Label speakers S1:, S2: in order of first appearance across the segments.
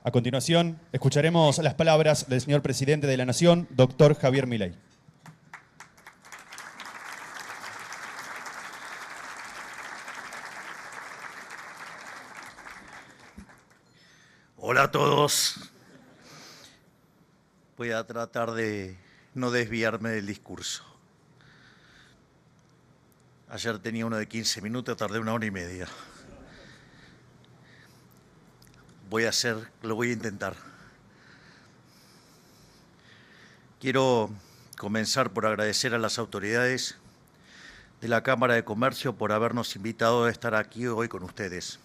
S1: A continuación, escucharemos las palabras del señor presidente de la Nación, doctor Javier Milei.
S2: Hola a todos. Voy a tratar de no desviarme del discurso. Ayer tenía uno de 15 minutos, tardé 1 hora y media. Lo voy a intentar. Quiero comenzar por agradecer a las autoridades de la Cámara de Comercio por habernos invitado a estar aquí hoy con ustedes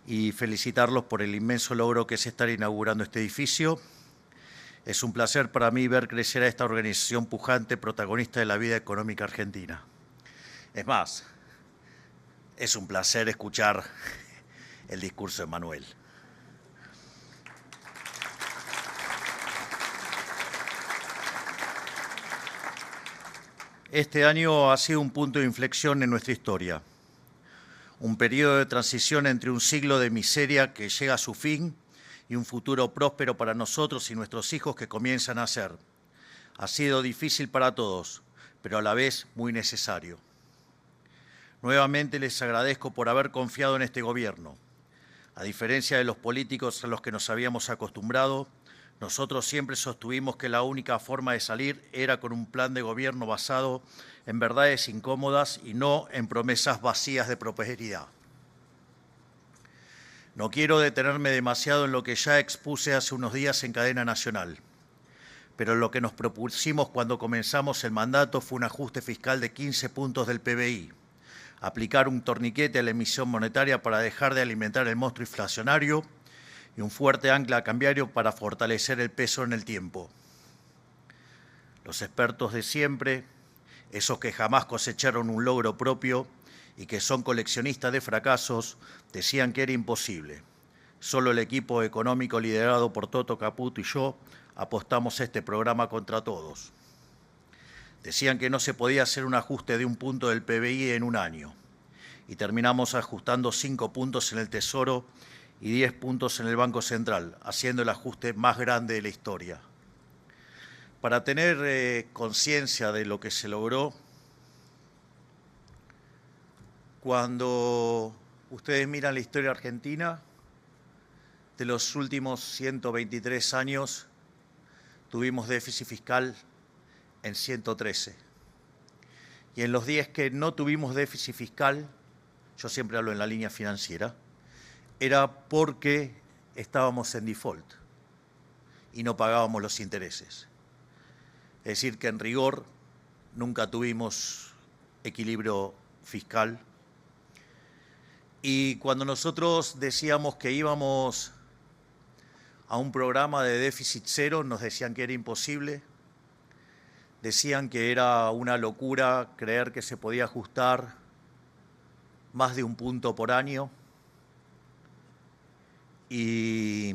S2: y felicitarlos por el inmenso logro que es estar inaugurando este edificio. Es un placer para mí ver crecer a esta organización pujante, protagonista de la vida económica argentina. Es más, es un placer escuchar el discurso de Manuel. Este año ha sido un punto de inflexión en nuestra historia, un periodo de transición entre un siglo de miseria que llega a su fin y un futuro próspero para nosotros y nuestros hijos que comienzan a nacer. Ha sido difícil para todos, pero a la vez muy necesario. Nuevamente les agradezco por haber confiado en este gobierno. A diferencia de los políticos a los que nos habíamos acostumbrado, nosotros siempre sostuvimos que la única forma de salir era con un plan de gobierno basado en verdades incómodas y no en promesas vacías de prosperidad. No quiero detenerme demasiado en lo que ya expuse hace unos días en cadena nacional, pero lo que nos propusimos cuando comenzamos el mandato fue un ajuste fiscal de 15 puntos del PBI, aplicar un torniquete a la emisión monetaria para dejar de alimentar el monstruo inflacionario y un fuerte ancla cambiario para fortalecer el peso en el tiempo. Los expertos de siempre, esos que jamás cosecharon un logro propio y que son coleccionistas de fracasos, decían que era imposible. Solo el equipo económico liderado por Toto Caputo y yo apostamos a este programa contra todos. Decían que no se podía hacer un ajuste de 1 punto del PBI en un año y terminamos ajustando 5 puntos en el Tesoro y 10 puntos en el Banco Central, haciendo el ajuste más grande de la historia. Para tener conciencia de lo que se logró, cuando ustedes miran la historia argentina, de los últimos 123 años tuvimos déficit fiscal en 113. Y en los 10 que no tuvimos déficit fiscal, yo siempre hablo en la línea financiera, era porque estábamos en default y no pagábamos los intereses. Es decir, que en rigor nunca tuvimos equilibrio fiscal. Y cuando nosotros decíamos que íbamos a un programa de déficit cero, nos decían que era imposible. Decían que era una locura creer que se podía ajustar más de 1 punto por año. Y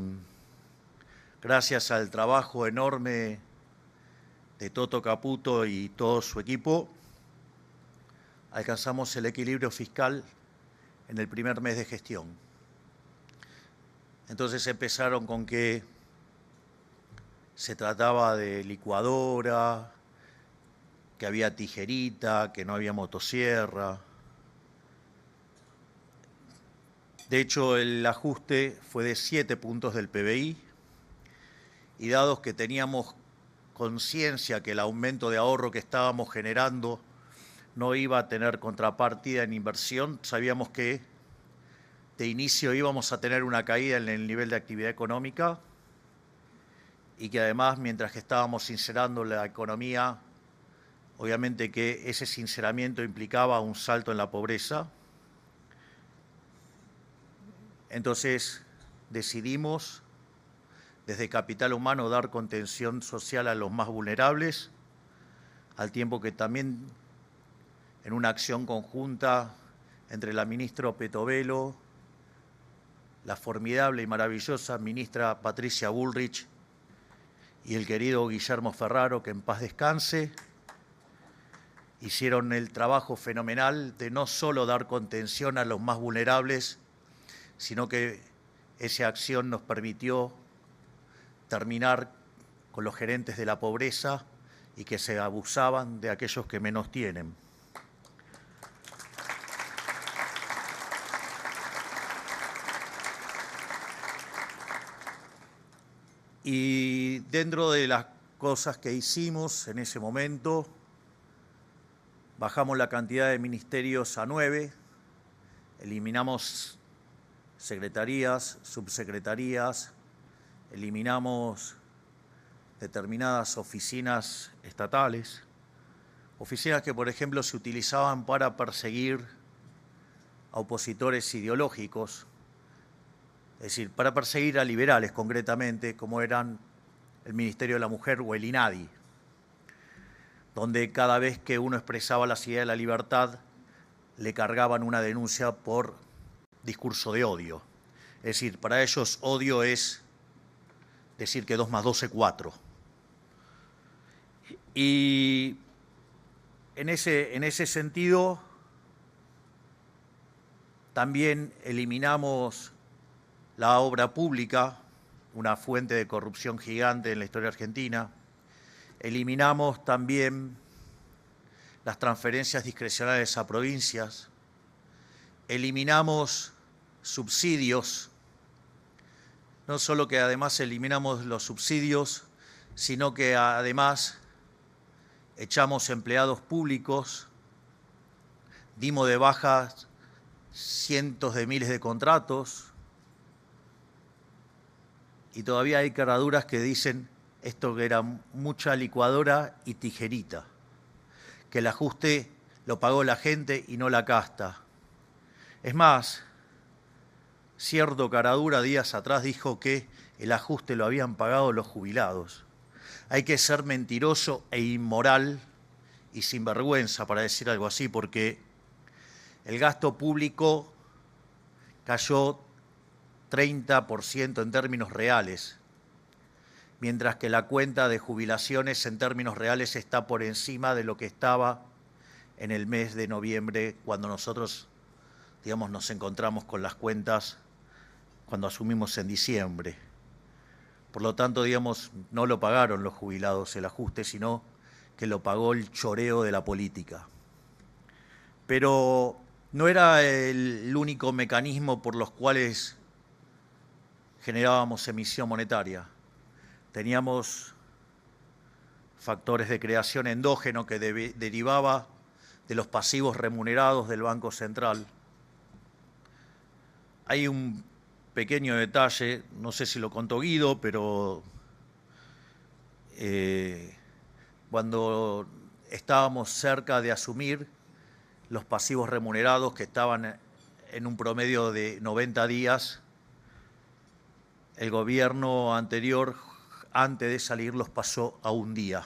S2: gracias al trabajo enorme de Toto Caputo y todo su equipo, alcanzamos el equilibrio fiscal en el primer mes de gestión. Entonces empezaron con que se trataba de licuadora, que había tijerita, que no había motosierra. De hecho, el ajuste fue de 7 puntos del PBI y dados que teníamos conciencia que el aumento de ahorro que estábamos generando no iba a tener contrapartida en inversión, sabíamos que de inicio íbamos a tener una caída en el nivel de actividad económica y que además, mientras que estábamos sincerando la economía, obviamente que ese sinceramiento implicaba un salto en la pobreza. Entonces decidimos desde Capital Humano dar contención social a los más vulnerables, al tiempo que también en una acción conjunta entre la ministra Petovelo, la formidable y maravillosa ministra Patricia Bullrich y el querido Guillermo Ferraro, que en paz descanse, hicieron el trabajo fenomenal de no solo dar contención a los más vulnerables, sino que esa acción nos permitió terminar con los gerentes de la pobreza y que se abusaban de aquellos que menos tienen. Y dentro de las cosas que hicimos en ese momento, bajamos la cantidad de ministerios a 9, eliminamos secretarías, subsecretarías, eliminamos determinadas oficinas estatales, oficinas que, por ejemplo, se utilizaban para perseguir a opositores ideológicos, es decir, para perseguir a liberales concretamente, como eran el Ministerio de la Mujer o el INADI, donde cada vez que uno expresaba las ideas de la libertad, le cargaban una denuncia por discurso de odio. Es decir, para ellos odio es decir que 2 más 2 es 4. Y en ese sentido, también eliminamos la obra pública, una fuente de corrupción gigante en la historia argentina. Eliminamos también las transferencias discrecionales a provincias. Eliminamos subsidios. No solo que además eliminamos los subsidios, sino que además echamos empleados públicos, dimos de baja cientos de miles de contratos, y todavía hay caraduras que dicen esto que era mucha licuadora y tijerita, que el ajuste lo pagó la gente y no la casta. Es más, cierto caradura días atrás dijo que el ajuste lo habían pagado los jubilados. Hay que ser mentiroso e inmoral y sinvergüenza para decir algo así, porque el gasto público cayó 30% en términos reales, mientras que la cuenta de jubilaciones en términos reales está por encima de lo que estaba en el mes de noviembre, cuando nosotros, digamos, nos encontramos con las cuentas cuando asumimos en diciembre. Por lo tanto, digamos, no lo pagaron los jubilados el ajuste, sino que lo pagó el choreo de la política. Pero no era el único mecanismo por los cuales generábamos emisión monetaria. Teníamos factores de creación endógeno que derivaba de los pasivos remunerados del Banco Central. Hay un pequeño detalle, no sé si lo contó Guido, pero cuando estábamos cerca de asumir los pasivos remunerados, que estaban en un promedio de 90 días, el gobierno anterior, antes de salir, los pasó a un día.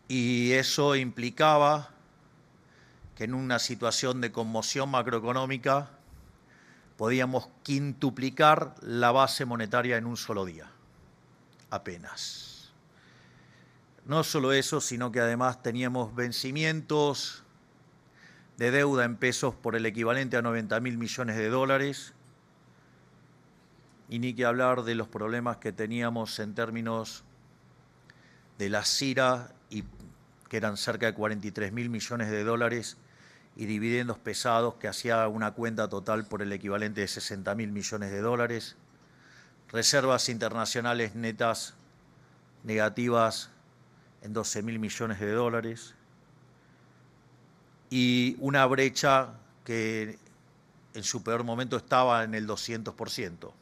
S2: Y eso implicaba que en una situación de conmoción macroeconómica podíamos quintuplicar la base monetaria en un solo día, apenas. No solo eso, sino que además teníamos vencimientos de deuda en pesos por el equivalente a 90.000 millones de dólares, y ni que hablar de los problemas que teníamos en términos de la CIRA, que eran cerca de 43.000 millones de dólares, y dividendos pesados, que hacía una cuenta total por el equivalente de 60.000 millones de dólares, reservas internacionales netas negativas en 12.000 millones de dólares, y una brecha que en su peor momento estaba en el 200%.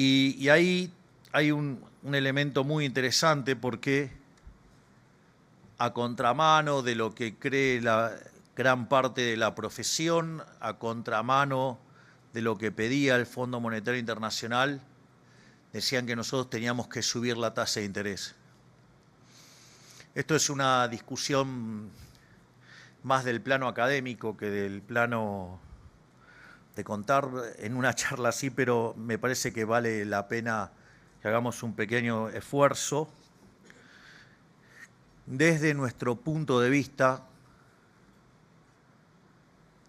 S2: Y ahí hay un elemento muy interesante, porque a contramano de lo que cree la gran parte de la profesión, a contramano de lo que pedía el Fondo Monetario Internacional, decían que nosotros teníamos que subir la tasa de interés. Esto es una discusión más del plano académico que del plano de contar en una charla así, pero me parece que vale la pena que hagamos un pequeño esfuerzo. Desde nuestro punto de vista,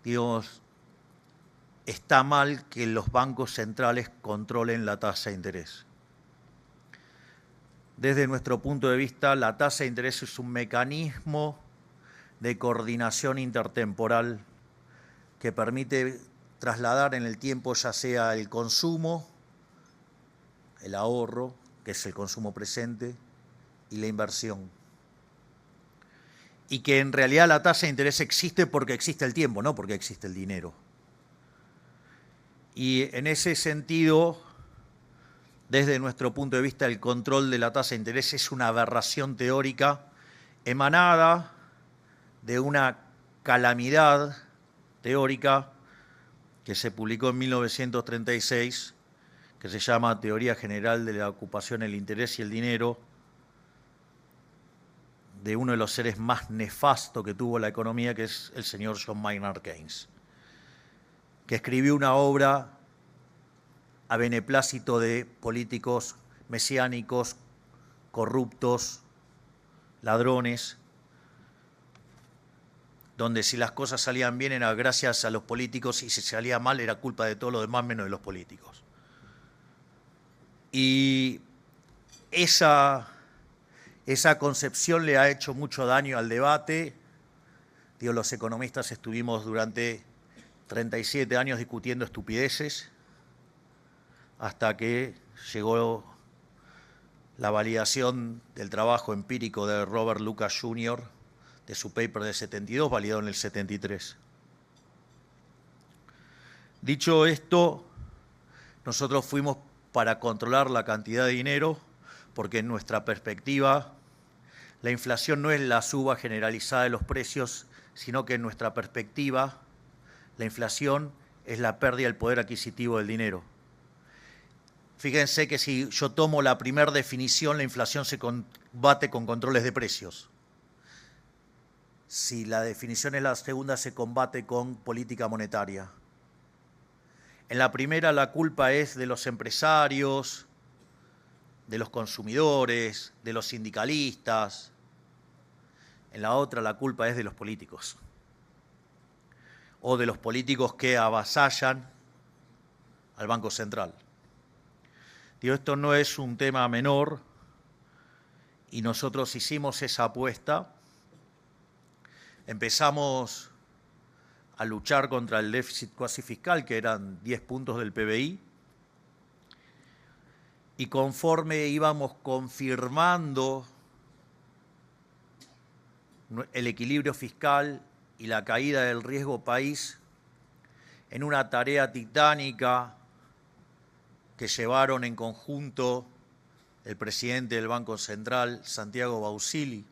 S2: digamos, está mal que los bancos centrales controlen la tasa de interés. Desde nuestro punto de vista, la tasa de interés es un mecanismo de coordinación intertemporal que permite trasladar en el tiempo ya sea el consumo, el ahorro, que es el consumo presente, y la inversión. Y que en realidad la tasa de interés existe porque existe el tiempo, no porque existe el dinero. Y en ese sentido, desde nuestro punto de vista, el control de la tasa de interés es una aberración teórica emanada de una calamidad teórica que se publicó en 1936, que se llama Teoría General de la Ocupación, el Interés y el Dinero, de uno de los seres más nefastos que tuvo la economía, que es el señor John Maynard Keynes, que escribió una obra a beneplácito de políticos mesiánicos, corruptos, ladrones, donde si las cosas salían bien era gracias a los políticos y si salía mal era culpa de todos los demás menos de los políticos. Y esa concepción le ha hecho mucho daño al debate. Digo, los economistas estuvimos durante 37 años discutiendo estupideces hasta que llegó la validación del trabajo empírico de Robert Lucas Jr., de su paper de 72, validado en el 73. Dicho esto, nosotros fuimos para controlar la cantidad de dinero, porque en nuestra perspectiva la inflación no es la suba generalizada de los precios, sino que en nuestra perspectiva la inflación es la pérdida del poder adquisitivo del dinero. Fíjense que si yo tomo la primera definición, la inflación se combate con controles de precios. Si la definición es la segunda, se combate con política monetaria. En la primera, la culpa es de los empresarios, de los consumidores, de los sindicalistas. En la otra, la culpa es de los políticos. O de los políticos que avasallan al Banco Central. Digo, esto no es un tema menor y nosotros hicimos esa apuesta. Empezamos a luchar contra el déficit cuasi fiscal, que eran 10 puntos del PBI, y conforme íbamos confirmando el equilibrio fiscal y la caída del riesgo país en una tarea titánica que llevaron en conjunto el presidente del Banco Central, Santiago Bausili,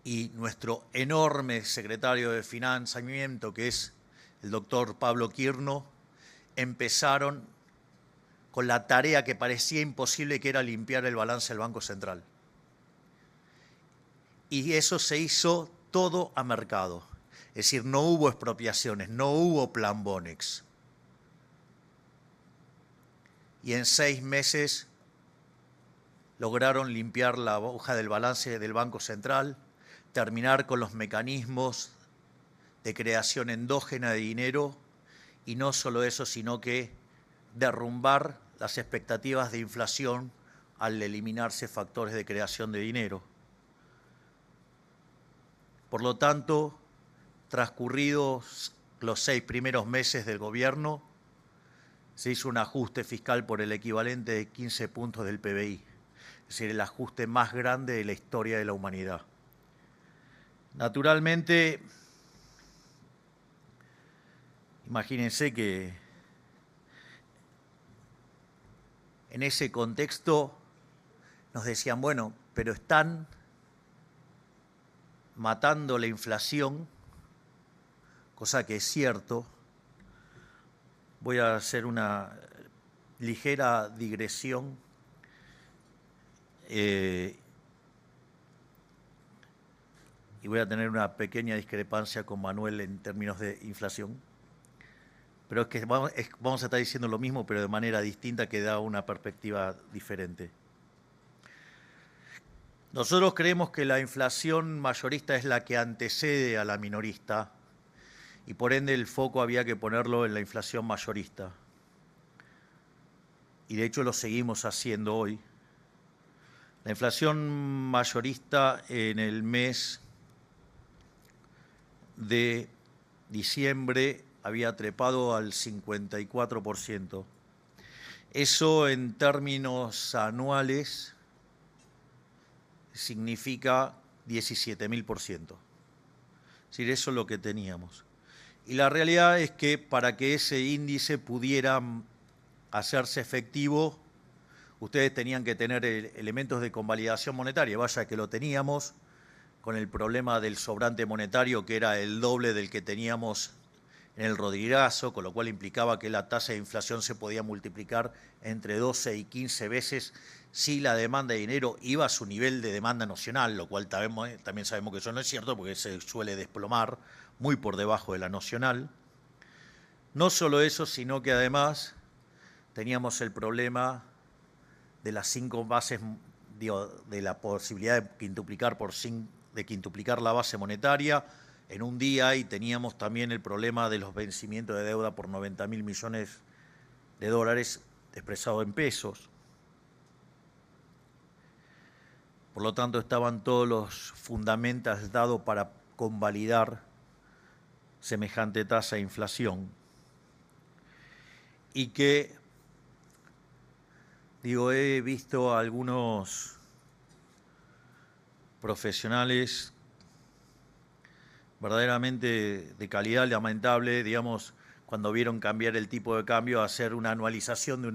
S2: y nuestro enorme secretario de Financiamiento, que es el doctor Pablo Quirno, empezaron con la tarea que parecía imposible, que era limpiar el balance del Banco Central. Y eso se hizo todo a mercado. Es decir, no hubo expropiaciones, no hubo plan Bonex. Y en 6 meses lograron limpiar la hoja del balance del Banco Central, terminar con los mecanismos de creación endógena de dinero y no solo eso, sino que derrumbar las expectativas de inflación al eliminarse factores de creación de dinero. Por lo tanto, transcurridos los 6 primeros meses del gobierno, se hizo un ajuste fiscal por el equivalente de 15 puntos del PBI, es decir, el ajuste más grande de la historia de la humanidad. Naturalmente, imagínense que en ese contexto nos decían, bueno, pero están matando la inflación, cosa que es cierto. Voy a hacer una ligera digresión. Y voy a tener una pequeña discrepancia con Manuel en términos de inflación. Pero es que vamos a estar diciendo lo mismo, pero de manera distinta, que da una perspectiva diferente. Nosotros creemos que la inflación mayorista es la que antecede a la minorista y por ende el foco había que ponerlo en la inflación mayorista. Y de hecho lo seguimos haciendo hoy. La inflación mayorista en el mes de diciembre había trepado al 54%. Eso en términos anuales significa 17.000%. Es decir, eso es lo que teníamos. Y la realidad es que para que ese índice pudiera hacerse efectivo, ustedes tenían que tener elementos de convalidación monetaria. Vaya que lo teníamos con el problema del sobrante monetario, que era el doble del que teníamos en el Rodrigazo, con lo cual implicaba que la tasa de inflación se podía multiplicar entre 12 y 15 veces si la demanda de dinero iba a su nivel de demanda nacional, lo cual también sabemos que eso no es cierto porque se suele desplomar muy por debajo de la nacional. No solo eso, sino que además teníamos el problema de las 5 bases, de la posibilidad de quintuplicar la base monetaria en un día, y teníamos también el problema de los vencimientos de deuda por 90.000 millones de dólares expresado en pesos. Por lo tanto, estaban todos los fundamentos dados para convalidar semejante tasa de inflación. Y que, he visto a algunos profesionales verdaderamente de calidad lamentable, cuando vieron cambiar el tipo de cambio, hacer una anualización de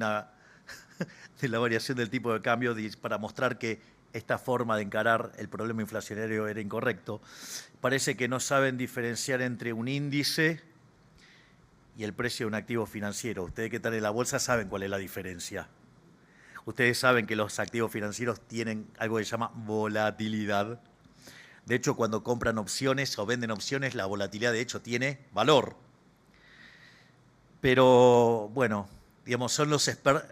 S2: la variación del tipo de cambio para mostrar que esta forma de encarar el problema inflacionario era incorrecto. Parece que no saben diferenciar entre un índice y el precio de un activo financiero. Ustedes que están en la bolsa saben cuál es la diferencia. Ustedes saben que los activos financieros tienen algo que se llama volatilidad. De hecho, cuando compran opciones o venden opciones, la volatilidad de hecho tiene valor. Pero bueno, son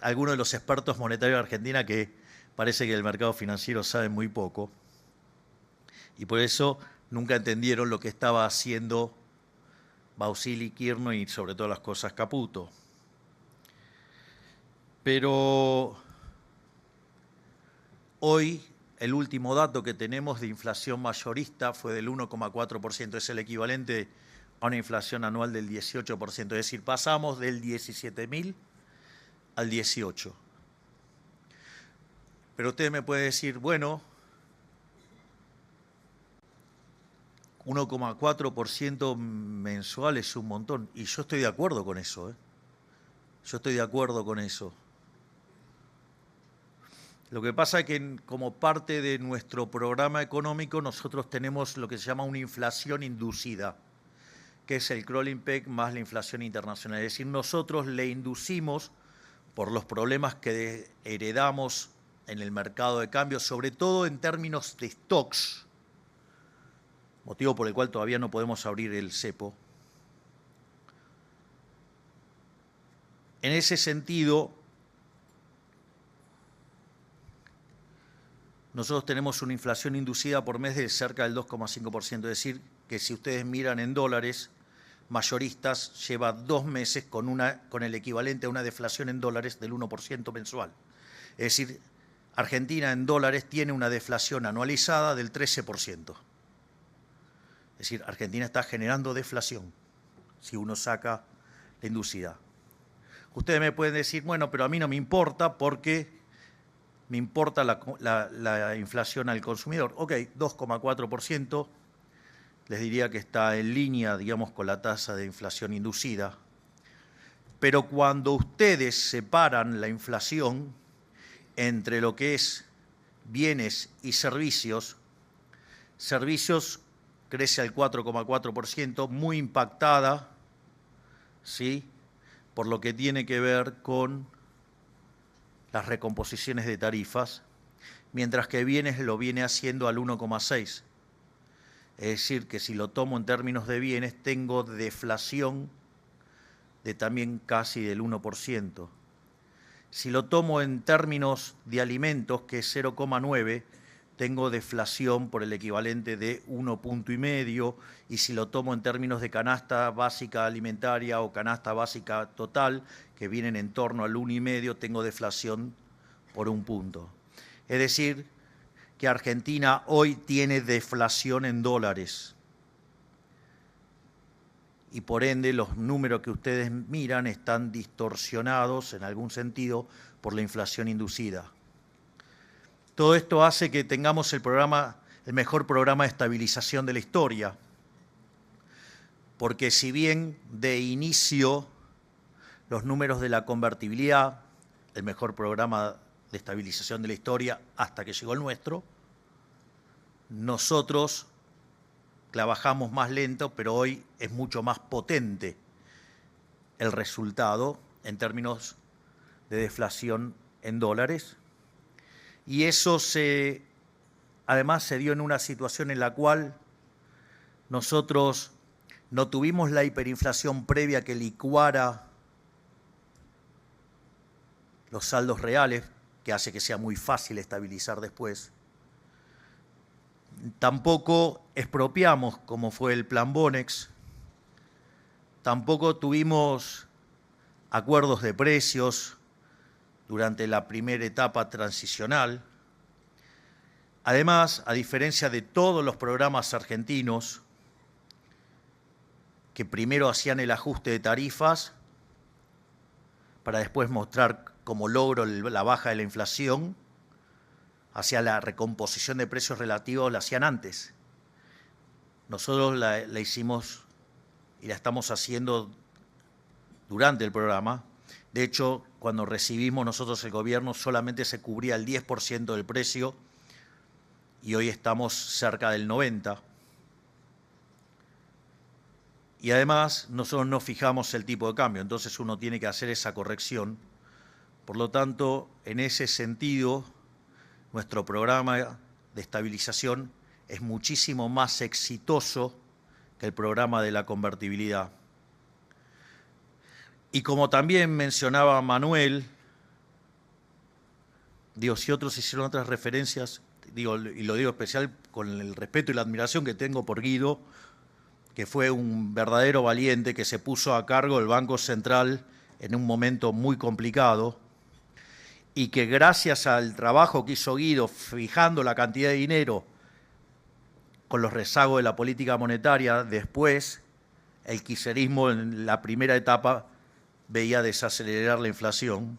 S2: algunos de los expertos monetarios de Argentina que parece que el mercado financiero sabe muy poco. Y por eso nunca entendieron lo que estaba haciendo Bausili, Kirchner y sobre todas las cosas Caputo. Pero hoy el último dato que tenemos de inflación mayorista fue del 1,4%, es el equivalente a una inflación anual del 18%, es decir, pasamos del 17.000 al 18. Pero usted me puede decir, bueno, 1,4% mensual es un montón, y yo estoy de acuerdo con eso, Yo estoy de acuerdo con eso. Lo que pasa es que como parte de nuestro programa económico nosotros tenemos lo que se llama una inflación inducida, que es el crawling peg más la inflación internacional. Es decir, nosotros le inducimos por los problemas que heredamos en el mercado de cambio, sobre todo en términos de stocks, motivo por el cual todavía no podemos abrir el cepo. En ese sentido, nosotros tenemos una inflación inducida por mes de cerca del 2,5%, es decir, que si ustedes miran en dólares, mayoristas lleva 2 meses con el equivalente a una deflación en dólares del 1% mensual. Es decir, Argentina en dólares tiene una deflación anualizada del 13%. Es decir, Argentina está generando deflación si uno saca la inducida. Ustedes me pueden decir, bueno, pero a mí no me importa porque me importa la inflación al consumidor. Ok, 2,4%, les diría que está en línea, con la tasa de inflación inducida. Pero cuando ustedes separan la inflación entre lo que es bienes y servicios crece al 4,4%, muy impactada, ¿sí?, por lo que tiene que ver con las recomposiciones de tarifas, mientras que bienes lo viene haciendo al 1,6%. Es decir, que si lo tomo en términos de bienes, tengo deflación de también casi del 1%. Si lo tomo en términos de alimentos, que es 0,9%, tengo deflación por el equivalente de 1,5 puntos, y si lo tomo en términos de canasta básica alimentaria o canasta básica total, que vienen en torno al 1,5, tengo deflación por 1 punto. Es decir, que Argentina hoy tiene deflación en dólares. Y por ende los números que ustedes miran están distorsionados en algún sentido por la inflación inducida. Todo esto hace que tengamos el mejor programa de estabilización de la historia, porque si bien de inicio los números de la convertibilidad, el mejor programa de estabilización de la historia hasta que llegó el nuestro, nosotros trabajamos más lento, pero hoy es mucho más potente el resultado en términos de deflación en dólares. Y eso además se dio en una situación en la cual nosotros no tuvimos la hiperinflación previa que licuara los saldos reales, que hace que sea muy fácil estabilizar después. Tampoco expropiamos, como fue el Plan Bonex. Tampoco tuvimos acuerdos de precios durante la primera etapa transicional. Además, a diferencia de todos los programas argentinos, que primero hacían el ajuste de tarifas para después mostrar como logro la baja de la inflación, hacia la recomposición de precios relativos, la hacían antes. Nosotros la hicimos y la estamos haciendo durante el programa. De hecho, cuando recibimos nosotros el gobierno, solamente se cubría el 10% del precio y hoy estamos cerca del 90%. Y además, nosotros no fijamos el tipo de cambio, entonces uno tiene que hacer esa corrección. Por lo tanto, en ese sentido, nuestro programa de estabilización es muchísimo más exitoso que el programa de la convertibilidad. Y como también mencionaba Manuel, si otros hicieron otras referencias, y lo digo especial con el respeto y la admiración que tengo por Guido, que fue un verdadero valiente que se puso a cargo del Banco Central en un momento muy complicado, y que gracias al trabajo que hizo Guido fijando la cantidad de dinero con los rezagos de la política monetaria, después el kirchnerismo en la primera etapa veía desacelerar la inflación.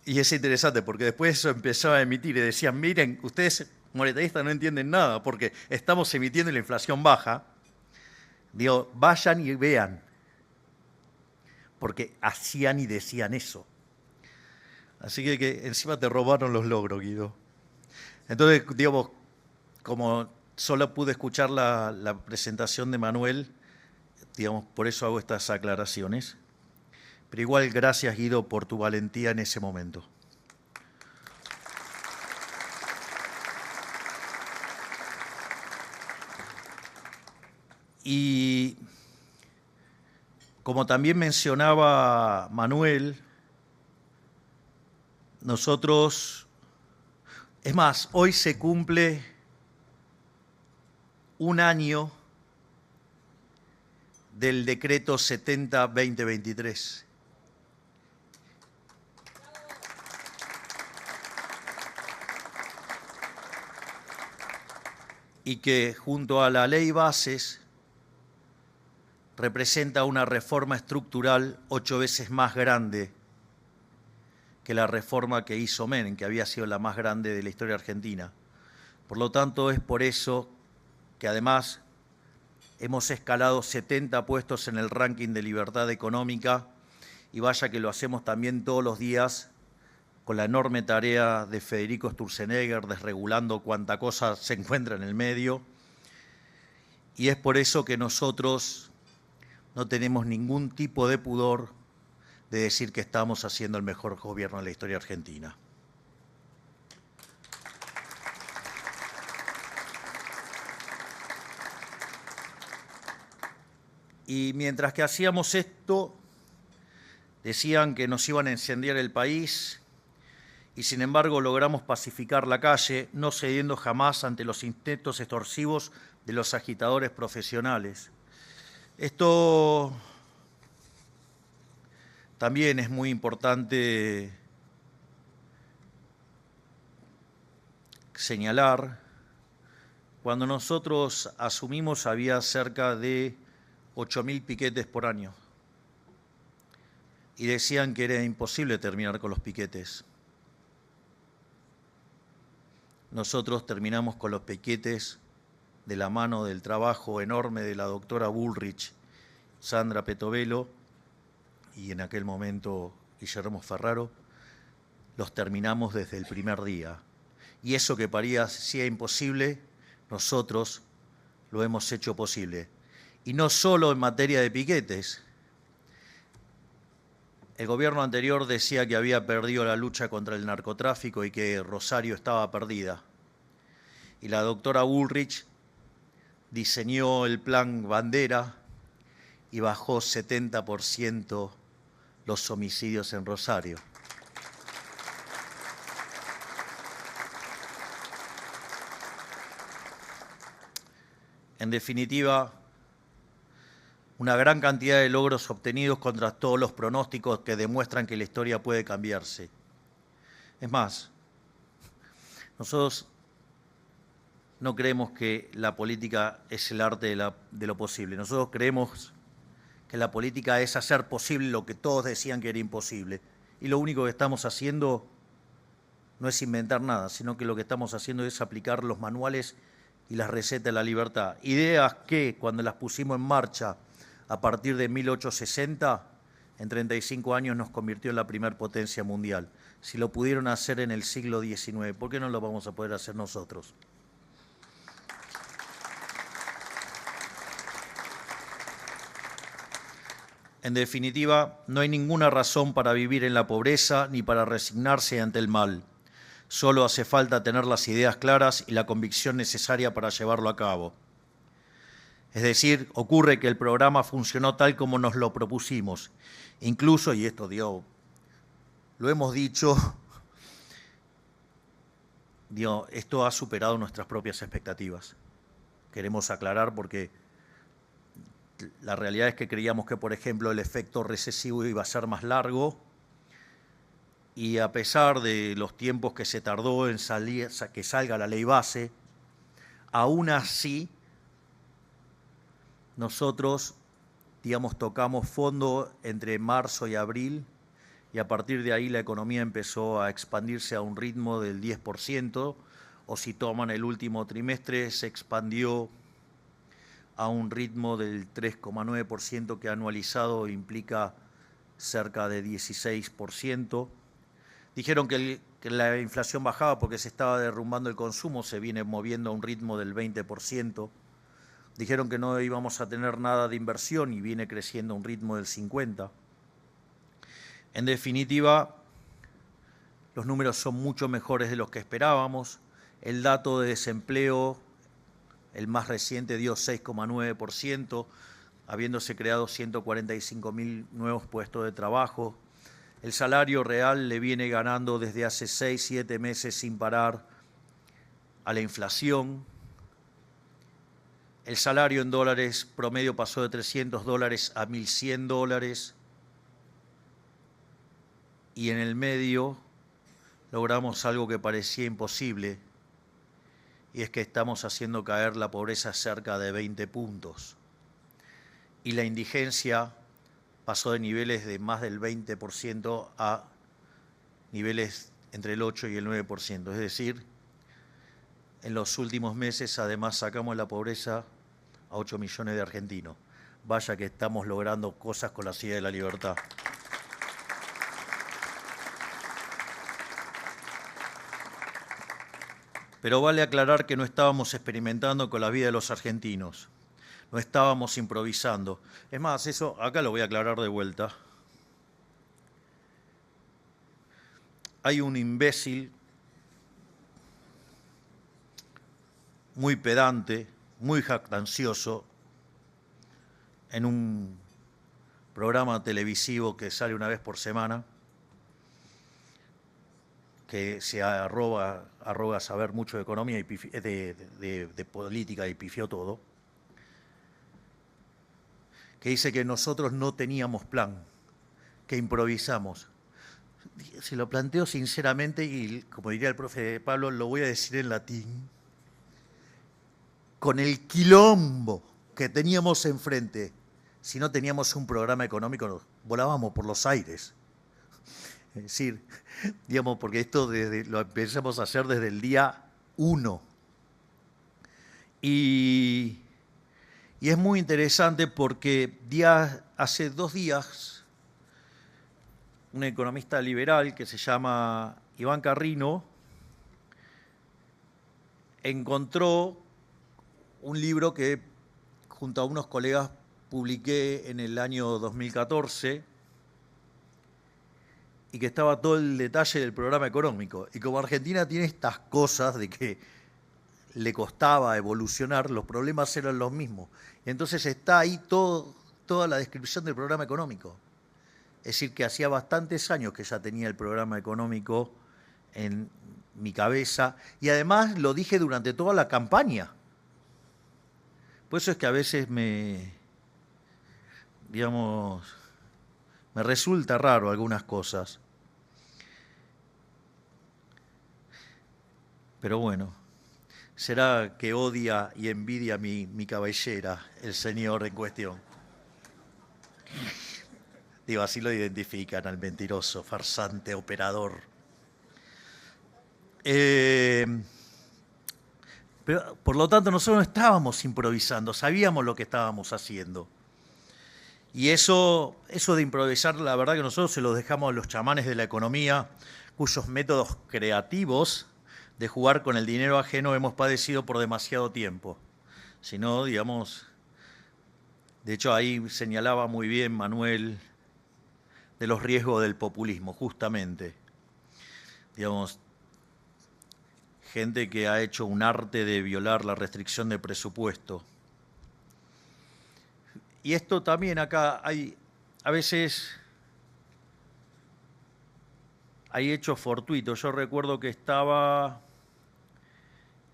S2: Y es interesante porque después eso empezaba a emitir y decían, miren, ustedes monetaristas no entienden nada porque estamos emitiendo la inflación baja. Digo, vayan y vean, porque hacían y decían eso. Así que encima te robaron los logros, Guido. Entonces, digamos, como solo pude escuchar la presentación de Manuel, digamos, por eso hago estas aclaraciones. Pero igual, gracias, Guido, por tu valentía en ese momento. Y como también mencionaba Manuel, nosotros, es más, hoy se cumple un año del decreto 70-2023. Y que junto a la ley bases representa una reforma estructural 8 veces más grande que la reforma que hizo Menem, que había sido la más grande de la historia argentina. Por lo tanto, es por eso que además hemos escalado 70 puestos en el ranking de libertad económica, y vaya que lo hacemos también todos los días con la enorme tarea de Federico Sturzenegger, desregulando cuanta cosa se encuentra en el medio. Y es por eso que nosotros no tenemos ningún tipo de pudor de decir que estamos haciendo el mejor gobierno de la historia argentina. Y mientras que hacíamos esto, decían que nos iban a incendiar el país y sin embargo logramos pacificar la calle, no cediendo jamás ante los intentos extorsivos de los agitadores profesionales. Esto también es muy importante señalar. Cuando nosotros asumimos había cerca de 8.000 piquetes por año y decían que era imposible terminar con los piquetes. Nosotros terminamos con los piquetes de la mano del trabajo enorme de la doctora Bullrich, Sandra Petovelo y en aquel momento Guillermo Ferraro. Los terminamos desde el primer día. Y eso que parecía imposible, nosotros lo hemos hecho posible. Y no solo en materia de piquetes. El gobierno anterior decía que había perdido la lucha contra el narcotráfico y que Rosario estaba perdida. Y la doctora Bullrich diseñó el plan Bandera y bajó 70% los homicidios en Rosario. En definitiva, una gran cantidad de logros obtenidos contra todos los pronósticos que demuestran que la historia puede cambiarse. Es más, nosotros no creemos que la política es el arte de lo posible. Nosotros creemos que la política es hacer posible lo que todos decían que era imposible. Y lo único que estamos haciendo no es inventar nada, sino que lo que estamos haciendo es aplicar los manuales y las recetas de la libertad. Ideas que, cuando las pusimos en marcha a partir de 1860, en 35 años nos convirtió en la primer potencia mundial. Si lo pudieron hacer en el siglo XIX, ¿por qué no lo vamos a poder hacer nosotros? En definitiva, no hay ninguna razón para vivir en la pobreza ni para resignarse ante el mal. Solo hace falta tener las ideas claras y la convicción necesaria para llevarlo a cabo. Es decir, ocurre que el programa funcionó tal como nos lo propusimos. Incluso, y esto lo hemos dicho, esto ha superado nuestras propias expectativas. Queremos aclarar porque la realidad es que creíamos que, por ejemplo, el efecto recesivo iba a ser más largo y a pesar de los tiempos que se tardó en que salga la ley base, aún así nosotros, tocamos fondo entre marzo y abril y a partir de ahí la economía empezó a expandirse a un ritmo del 10%, o si toman el último trimestre se expandió a un ritmo del 3,9% que anualizado implica cerca de 16%. Dijeron que la inflación bajaba porque se estaba derrumbando el consumo, se viene moviendo a un ritmo del 20%. Dijeron que no íbamos a tener nada de inversión y viene creciendo a un ritmo del 50%. En definitiva, los números son mucho mejores de los que esperábamos. El dato de desempleo, el más reciente, dio 6,9%, habiéndose creado 145.000 nuevos puestos de trabajo. El salario real le viene ganando desde hace 6, 7 meses sin parar a la inflación. El salario en dólares promedio pasó de $300 a $1.100 y en el medio logramos algo que parecía imposible y es que estamos haciendo caer la pobreza cerca de 20 puntos y la indigencia pasó de niveles de más del 20% a niveles entre el 8 y el 9%. Es decir, en los últimos meses además sacamos la pobreza a 8 millones de argentinos. Vaya que estamos logrando cosas con la silla de la libertad. Pero vale aclarar que no estábamos experimentando con la vida de los argentinos. No estábamos improvisando. Es más, eso acá lo voy a aclarar de vuelta. Hay un imbécil muy pedante, muy jactancioso, en un programa televisivo que sale una vez por semana, que se arroga saber mucho de economía y de política y pifió todo, que dice que nosotros no teníamos plan, que improvisamos. Se lo planteo sinceramente y, como diría el profe Pablo, lo voy a decir en latín. Con el quilombo que teníamos enfrente, si no teníamos un programa económico, volábamos por los aires. Es decir, digamos, porque esto lo empezamos a hacer desde el día 1. Y es muy interesante porque hace 2 días, un economista liberal que se llama Iván Carrino encontró un libro que junto a unos colegas publiqué en el año 2014 y que estaba todo el detalle del programa económico. Y como Argentina tiene estas cosas de que le costaba evolucionar, los problemas eran los mismos. Y entonces está ahí toda la descripción del programa económico. Es decir, que hacía bastantes años que ya tenía el programa económico en mi cabeza y además lo dije durante toda la campaña. Por eso es que a veces me resulta raro algunas cosas. Pero bueno, será que odia y envidia mi cabellera el señor en cuestión. Digo, así lo identifican al mentiroso, farsante, operador. Pero, por lo tanto, nosotros no estábamos improvisando, sabíamos lo que estábamos haciendo. Y eso de improvisar, la verdad que nosotros se los dejamos a los chamanes de la economía, cuyos métodos creativos de jugar con el dinero ajeno hemos padecido por demasiado tiempo. Si no, digamos, de hecho ahí señalaba muy bien Manuel de los riesgos del populismo, justamente. Digamos, gente que ha hecho un arte de violar la restricción de presupuesto. Y esto también acá a veces hay hechos fortuitos. Yo recuerdo que estaba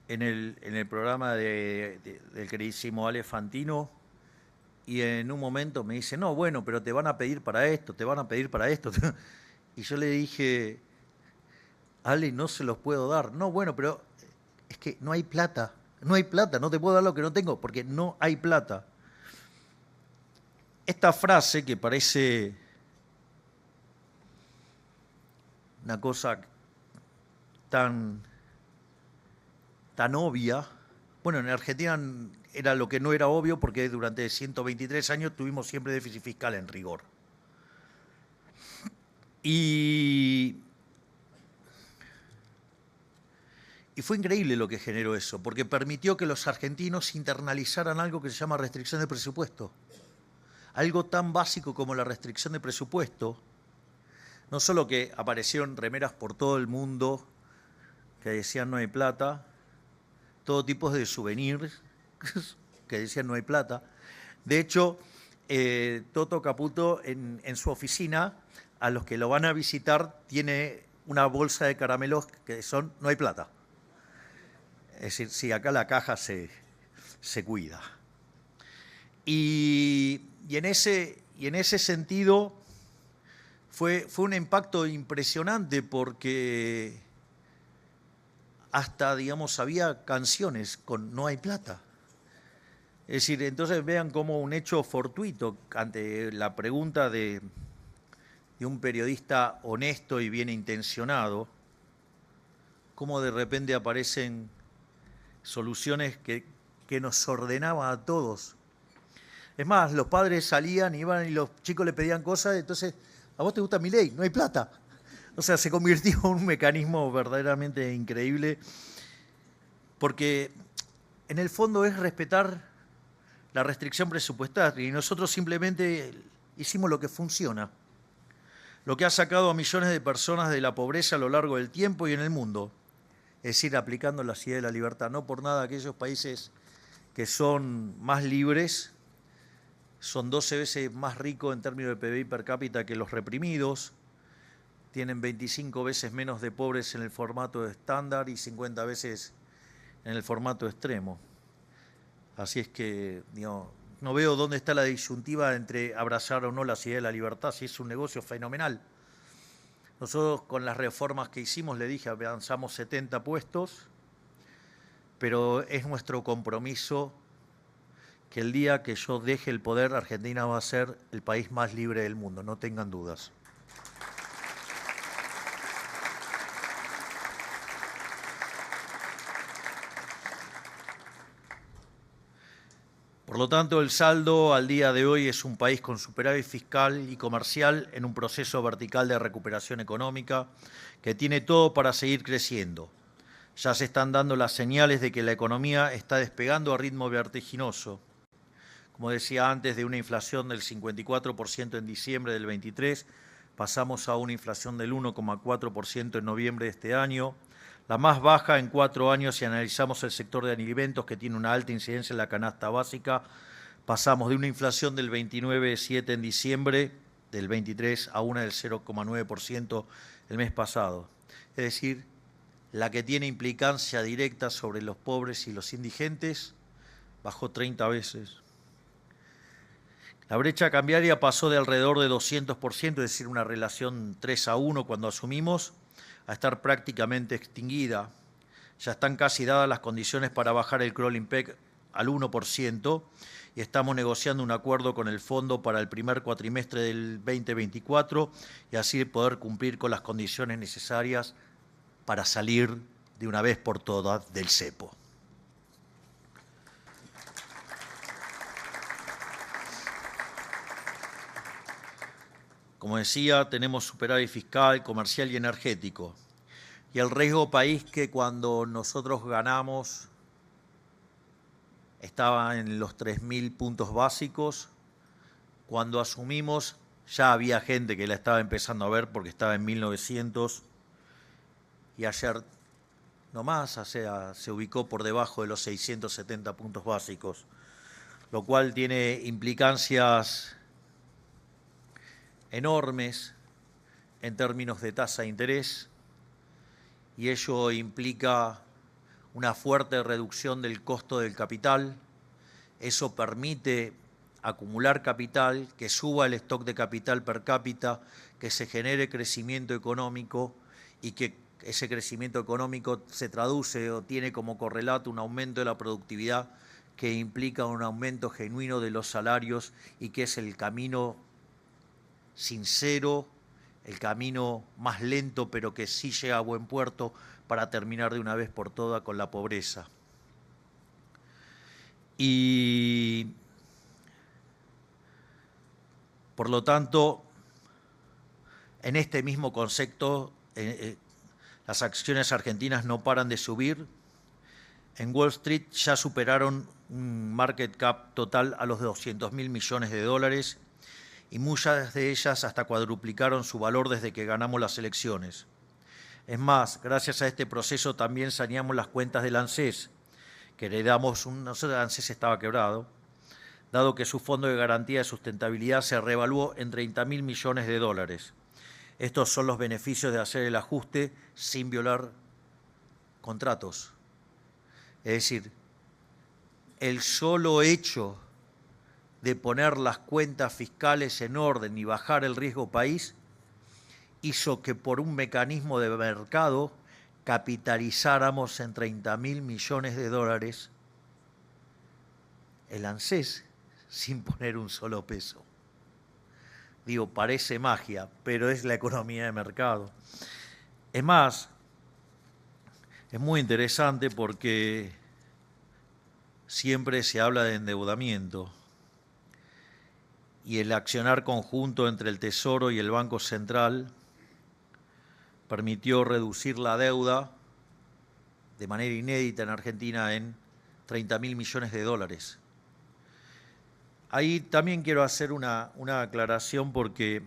S2: en el programa del queridísimo Ale Fantino y en un momento me dice, no, bueno, pero te van a pedir para esto, te van a pedir para esto. Y yo le dije, Ale, no se los puedo dar. No, bueno, pero es que no hay plata, no te puedo dar lo que no tengo, porque no hay plata. Esta frase que parece una cosa tan obvia, bueno, en Argentina era lo que no era obvio porque durante 123 años tuvimos siempre déficit fiscal en rigor. Y fue increíble lo que generó eso, porque permitió que los argentinos internalizaran algo que se llama restricción de presupuesto. Algo tan básico como la restricción de presupuesto, no solo que aparecieron remeras por todo el mundo que decían no hay plata, todo tipo de souvenirs que decían no hay plata. De hecho, Toto Caputo en su oficina, a los que lo van a visitar, tiene una bolsa de caramelos que son no hay plata. Es decir, sí, acá la caja se cuida. Y en ese sentido fue un impacto impresionante porque hasta, digamos, había canciones con no hay plata. Es decir, entonces vean como un hecho fortuito ante la pregunta de un periodista honesto y bien intencionado, cómo de repente aparecen soluciones que nos ordenaban a todos. Es más, los padres salían, iban y los chicos le pedían cosas, entonces, ¿a vos te gusta mi ley? No hay plata. O sea, se convirtió en un mecanismo verdaderamente increíble, porque en el fondo es respetar la restricción presupuestaria y nosotros simplemente hicimos lo que funciona, lo que ha sacado a millones de personas de la pobreza a lo largo del tiempo y en el mundo. Es decir, aplicando la idea de la libertad. No por nada aquellos países que son más libres son 12 veces más ricos en términos de PBI per cápita que los reprimidos, tienen 25 veces menos de pobres en el formato estándar y 50 veces en el formato extremo. Así es que no veo dónde está la disyuntiva entre abrazar o no las ideas de la libertad, si es un negocio fenomenal. Nosotros con las reformas que hicimos, le dije, avanzamos 70 puestos, pero es nuestro compromiso que el día que yo deje el poder, Argentina va a ser el país más libre del mundo, no tengan dudas. Por lo tanto, el saldo al día de hoy es un país con superávit fiscal y comercial en un proceso vertical de recuperación económica que tiene todo para seguir creciendo. Ya se están dando las señales de que la economía está despegando a ritmo vertiginoso. Como decía antes, de una inflación del 54% en diciembre del 23, pasamos a una inflación del 1,4% en noviembre de este año, la más baja en 4 años si analizamos el sector de alimentos, que tiene una alta incidencia en la canasta básica. Pasamos de una inflación del 29,7% en diciembre del 23 a una del 0,9% el mes pasado. Es decir, la que tiene implicancia directa sobre los pobres y los indigentes bajó 30 veces. La brecha cambiaria pasó de alrededor de 200%, es decir, una relación 3-1 cuando asumimos, a estar prácticamente extinguida. Ya están casi dadas las condiciones para bajar el crawling peg al 1% y estamos negociando un acuerdo con el fondo para el primer cuatrimestre del 2024 y así poder cumplir con las condiciones necesarias para salir de una vez por todas del cepo. Como decía, tenemos superávit fiscal, comercial y energético. Y el riesgo país, que cuando nosotros ganamos estaba en los 3.000 puntos básicos, cuando asumimos ya había gente que la estaba empezando a ver porque estaba en 1.900 y ayer nomás, o sea, se ubicó por debajo de los 670 puntos básicos, lo cual tiene implicancias enormes en términos de tasa de interés, y ello implica una fuerte reducción del costo del capital. Eso permite acumular capital, que suba el stock de capital per cápita, que se genere crecimiento económico y que ese crecimiento económico se traduce o tiene como correlato un aumento de la productividad que implica un aumento genuino de los salarios y que es el camino sincero, el camino más lento, pero que sí llega a buen puerto para terminar de una vez por todas con la pobreza. Y por lo tanto, en este mismo concepto, las acciones argentinas no paran de subir. En Wall Street ya superaron un market cap total a los 200.000 millones de dólares y muchas de ellas hasta cuadruplicaron su valor desde que ganamos las elecciones. Es más, gracias a este proceso también saneamos las cuentas del ANSES, que heredamos, el ANSES estaba quebrado, dado que su fondo de garantía de sustentabilidad se revaluó en 30.000 millones de dólares. Estos son los beneficios de hacer el ajuste sin violar contratos. Es decir, el solo hecho de poner las cuentas fiscales en orden y bajar el riesgo país hizo que por un mecanismo de mercado capitalizáramos en 30.000 millones de dólares el ANSES sin poner un solo peso. Digo, parece magia, pero es la economía de mercado. Es más, es muy interesante porque siempre se habla de endeudamiento y el accionar conjunto entre el Tesoro y el Banco Central permitió reducir la deuda de manera inédita en Argentina en 30.000 millones de dólares. Ahí también quiero hacer una aclaración porque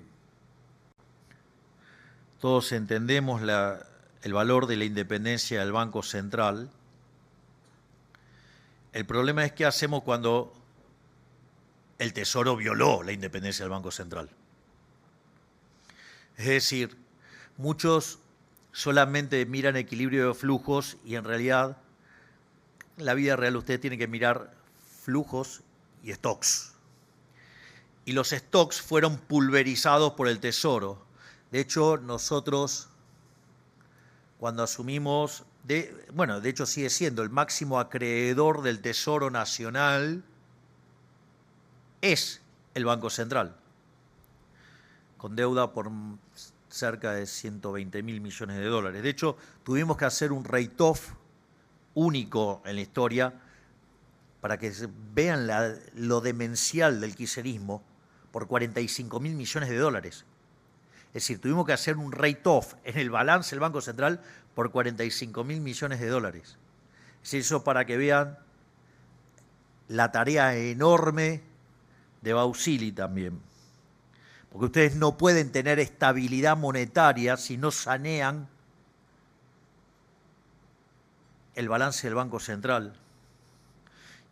S2: todos entendemos el valor de la independencia del Banco Central. El problema es qué hacemos cuando el Tesoro violó la independencia del Banco Central. Es decir, Muchos solamente miran equilibrio de flujos y en realidad en la vida real usted tiene que mirar flujos y stocks. Y los stocks fueron pulverizados por el Tesoro. De hecho, nosotros, cuando asumimos, de hecho sigue siendo el máximo acreedor del Tesoro Nacional, es el Banco Central, con deuda por cerca de 120.000 millones de dólares. De hecho, tuvimos que hacer un write-off único en la historia para que vean lo demencial del kirchnerismo por 45.000 millones de dólares. Es decir, tuvimos que hacer un write-off en el balance del Banco Central por 45.000 millones de dólares. Es decir, eso para que vean la tarea enorme de Bausili también. Porque ustedes no pueden tener estabilidad monetaria si no sanean el balance del Banco Central.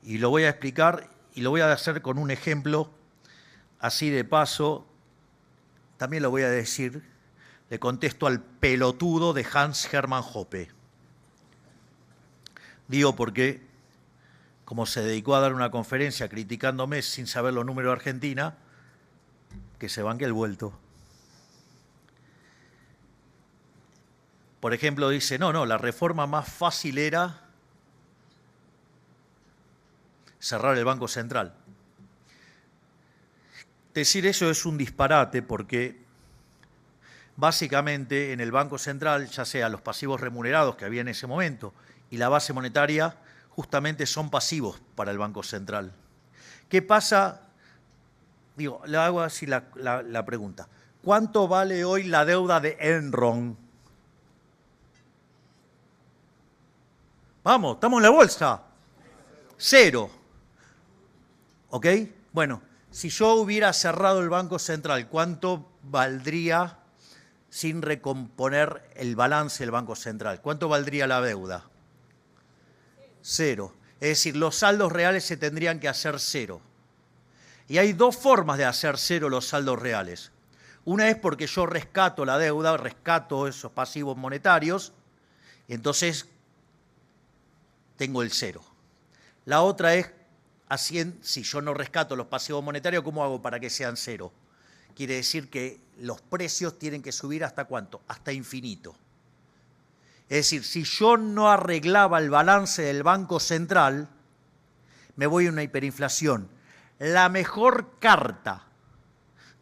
S2: Y lo voy a explicar y lo voy a hacer con un ejemplo, así de paso, también lo voy a decir, le contesto al pelotudo de Hans Hermann Hoppe. Digo porque, como se dedicó a dar una conferencia criticándome sin saber los números de Argentina, que se banque el vuelto. Por ejemplo, dice, no, la reforma más fácil era cerrar el Banco Central. Decir eso es un disparate porque básicamente en el Banco Central, ya sea los pasivos remunerados que había en ese momento y la base monetaria, justamente son pasivos para el Banco Central. ¿Qué pasa? Digo, le hago así la pregunta. ¿Cuánto vale hoy la deuda de Enron? Vamos, estamos en la bolsa. 0. ¿Ok? Bueno, si yo hubiera cerrado el Banco Central, ¿cuánto valdría sin recomponer el balance del Banco Central? ¿Cuánto valdría la deuda? 0. Es decir, los saldos reales se tendrían que hacer 0. Y hay dos formas de hacer 0 los saldos reales. Una es porque yo rescato la deuda, rescato esos pasivos monetarios, y entonces tengo el 0. La otra es, si yo no rescato los pasivos monetarios, ¿cómo hago para que sean 0? Quiere decir que los precios tienen que subir ¿hasta cuánto? Hasta infinito. Es decir, si yo no arreglaba el balance del Banco Central, me voy a una hiperinflación. La mejor carta,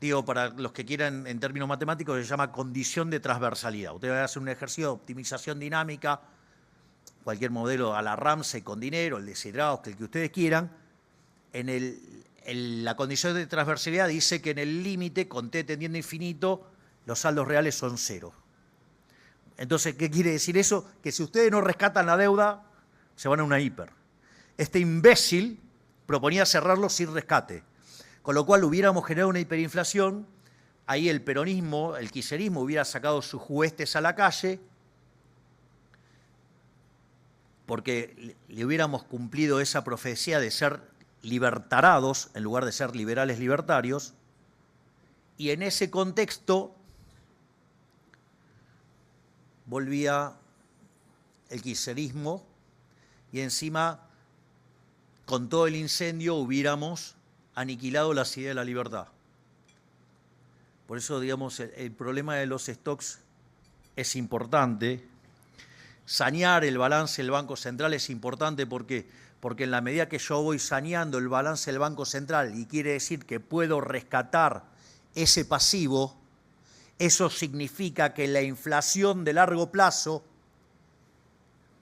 S2: digo, para los que quieran en términos matemáticos, se llama condición de transversalidad. Usted va a hacer un ejercicio de optimización dinámica, cualquier modelo a la Ramsey con dinero, el de Sidrausky, el que ustedes quieran. La condición de transversalidad dice que en el límite, con t tendiendo a infinito, los saldos reales son 0. Entonces, ¿qué quiere decir eso? Que si ustedes no rescatan la deuda, se van a una hiper. Este imbécil proponía cerrarlo sin rescate, con lo cual hubiéramos generado una hiperinflación, ahí el peronismo, el kirchnerismo hubiera sacado sus huestes a la calle, porque le hubiéramos cumplido esa profecía de ser libertarados en lugar de ser liberales libertarios, y en ese contexto volvía el kirchnerismo y encima con todo el incendio hubiéramos aniquilado las ideas de la libertad. Por eso, digamos, el problema de los stocks es importante. Sanear el balance del Banco Central es importante porque en la medida que yo voy saneando el balance del Banco Central y quiere decir que puedo rescatar ese pasivo, eso significa que la inflación de largo plazo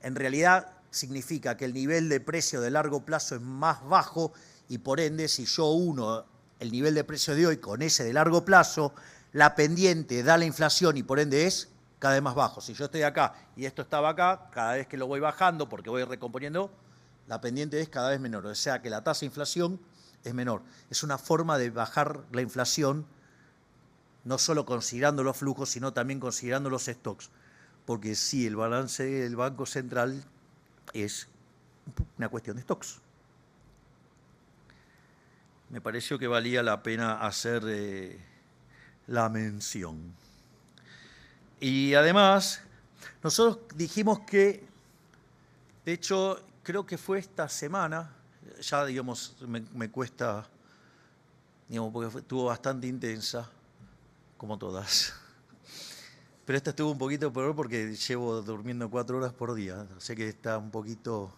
S2: en realidad significa que el nivel de precio de largo plazo es más bajo y por ende, si yo uno el nivel de precio de hoy con ese de largo plazo, la pendiente da la inflación y por ende es cada vez más bajo. Si yo estoy acá y esto estaba acá, cada vez que lo voy bajando porque voy recomponiendo, la pendiente es cada vez menor. O sea que la tasa de inflación es menor. Es una forma de bajar la inflación, no solo considerando los flujos, sino también considerando los stocks. Porque sí, el balance del Banco Central es una cuestión de stocks. Me pareció que valía la pena hacer la mención. Y además, nosotros dijimos que, de hecho, creo que fue esta semana, ya digamos, me cuesta, digamos, porque estuvo bastante intensa, como todas. Pero esta estuvo un poquito peor porque llevo durmiendo 4 horas por día, sé que está un poquito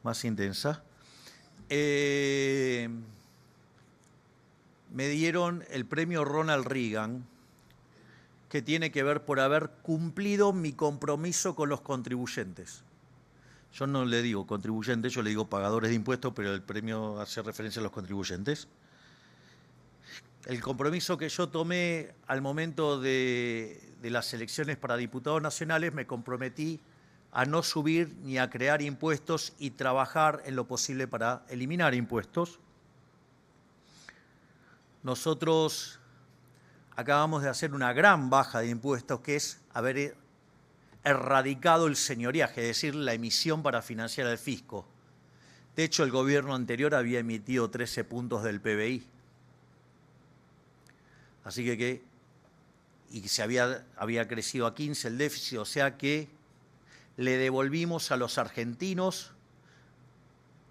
S2: más intensa. Me dieron el premio Ronald Reagan, que tiene que ver por haber cumplido mi compromiso con los contribuyentes. Yo no le digo contribuyentes, yo le digo pagadores de impuestos, pero el premio hace referencia a los contribuyentes. El compromiso que yo tomé al momento de las elecciones para diputados nacionales, me comprometí a no subir ni a crear impuestos y trabajar en lo posible para eliminar impuestos. Nosotros acabamos de hacer una gran baja de impuestos, que es haber erradicado el señoriaje, es decir, la emisión para financiar el fisco. De hecho, el gobierno anterior había emitido 13 puntos del PBI. Así que se había crecido a 15 el déficit, o sea que le devolvimos a los argentinos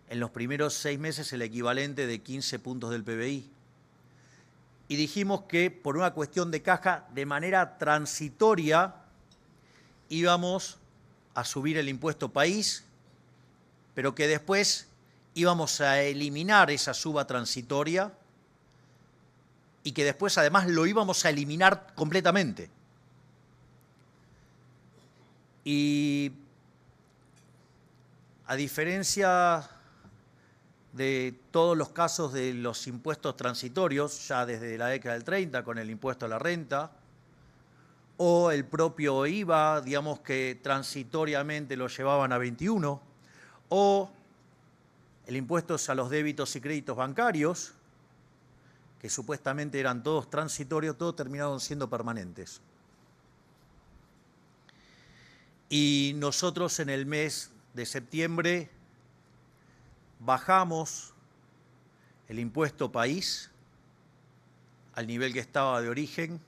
S2: en los primeros 6 meses el equivalente de 15 puntos del PBI. Y dijimos que por una cuestión de caja, de manera transitoria, íbamos a subir el impuesto país, pero que después íbamos a eliminar esa suba transitoria y que después además lo íbamos a eliminar completamente. Y a diferencia de todos los casos de los impuestos transitorios, ya desde la década del 30 con el impuesto a la renta, o el propio IVA, digamos que transitoriamente lo llevaban a 21, o el impuesto a los débitos y créditos bancarios, que supuestamente eran todos transitorios, todos terminaron siendo permanentes. Y nosotros en el mes de septiembre bajamos el impuesto país al nivel que estaba de origen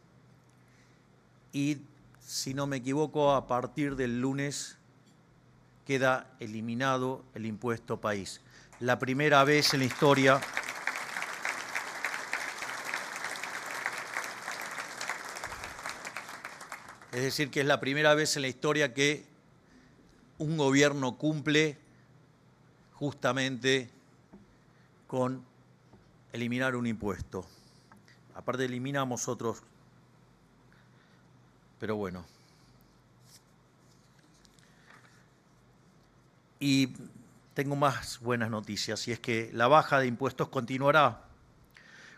S2: y, si no me equivoco, a partir del lunes queda eliminado el impuesto país. La primera vez en la historia es decir, que es la primera vez en la historia que un gobierno cumple justamente con eliminar un impuesto. Aparte eliminamos otros, pero bueno. Y tengo más buenas noticias, y es que la baja de impuestos continuará,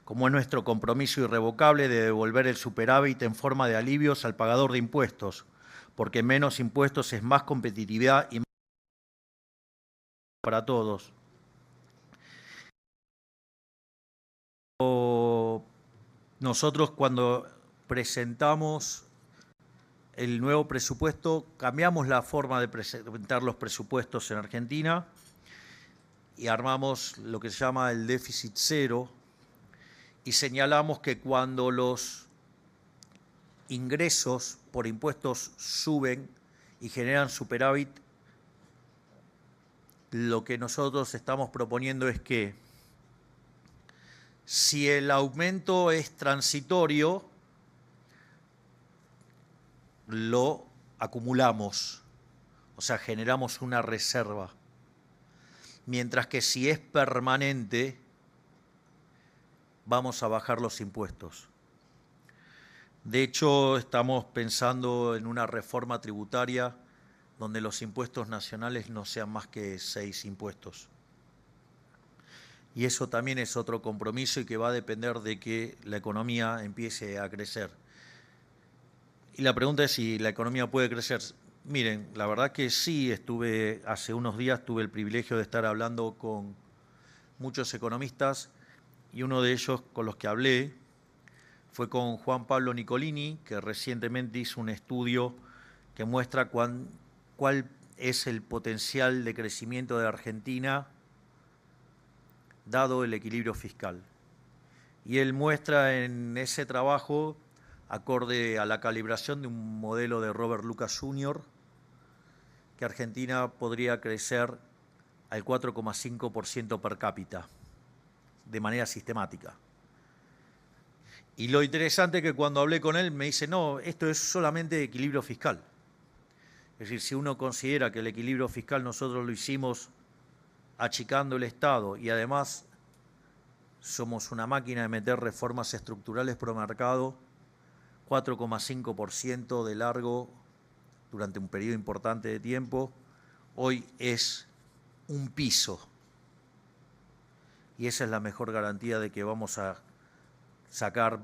S2: como es nuestro compromiso irrevocable de devolver el superávit en forma de alivios al pagador de impuestos, porque menos impuestos es más competitividad y más para todos. Nosotros, cuando presentamos el nuevo presupuesto, cambiamos la forma de presentar los presupuestos en Argentina y armamos lo que se llama el déficit cero, y señalamos que cuando los ingresos por impuestos suben y generan superávit, lo que nosotros estamos proponiendo es que si el aumento es transitorio, lo acumulamos, o sea, generamos una reserva. Mientras que si es permanente, vamos a bajar los impuestos. De hecho, estamos pensando en una reforma tributaria donde los impuestos nacionales no sean más que 6 impuestos. Y eso también es otro compromiso y que va a depender de que la economía empiece a crecer. Y la pregunta es si la economía puede crecer. Miren, la verdad que sí, hace unos días tuve el privilegio de estar hablando con muchos economistas, y uno de ellos con los que hablé fue con Juan Pablo Nicolini, que recientemente hizo un estudio que muestra cuál es el potencial de crecimiento de Argentina dado el equilibrio fiscal. Y él muestra en ese trabajo acorde a la calibración de un modelo de Robert Lucas Jr., que Argentina podría crecer al 4,5% per cápita, de manera sistemática. Y lo interesante es que cuando hablé con él me dice, no, esto es solamente equilibrio fiscal. Es decir, si uno considera que el equilibrio fiscal nosotros lo hicimos achicando el Estado y además somos una máquina de meter reformas estructurales pro mercado, 4,5% de largo durante un periodo importante de tiempo, hoy es un piso. Y esa es la mejor garantía de que vamos a sacar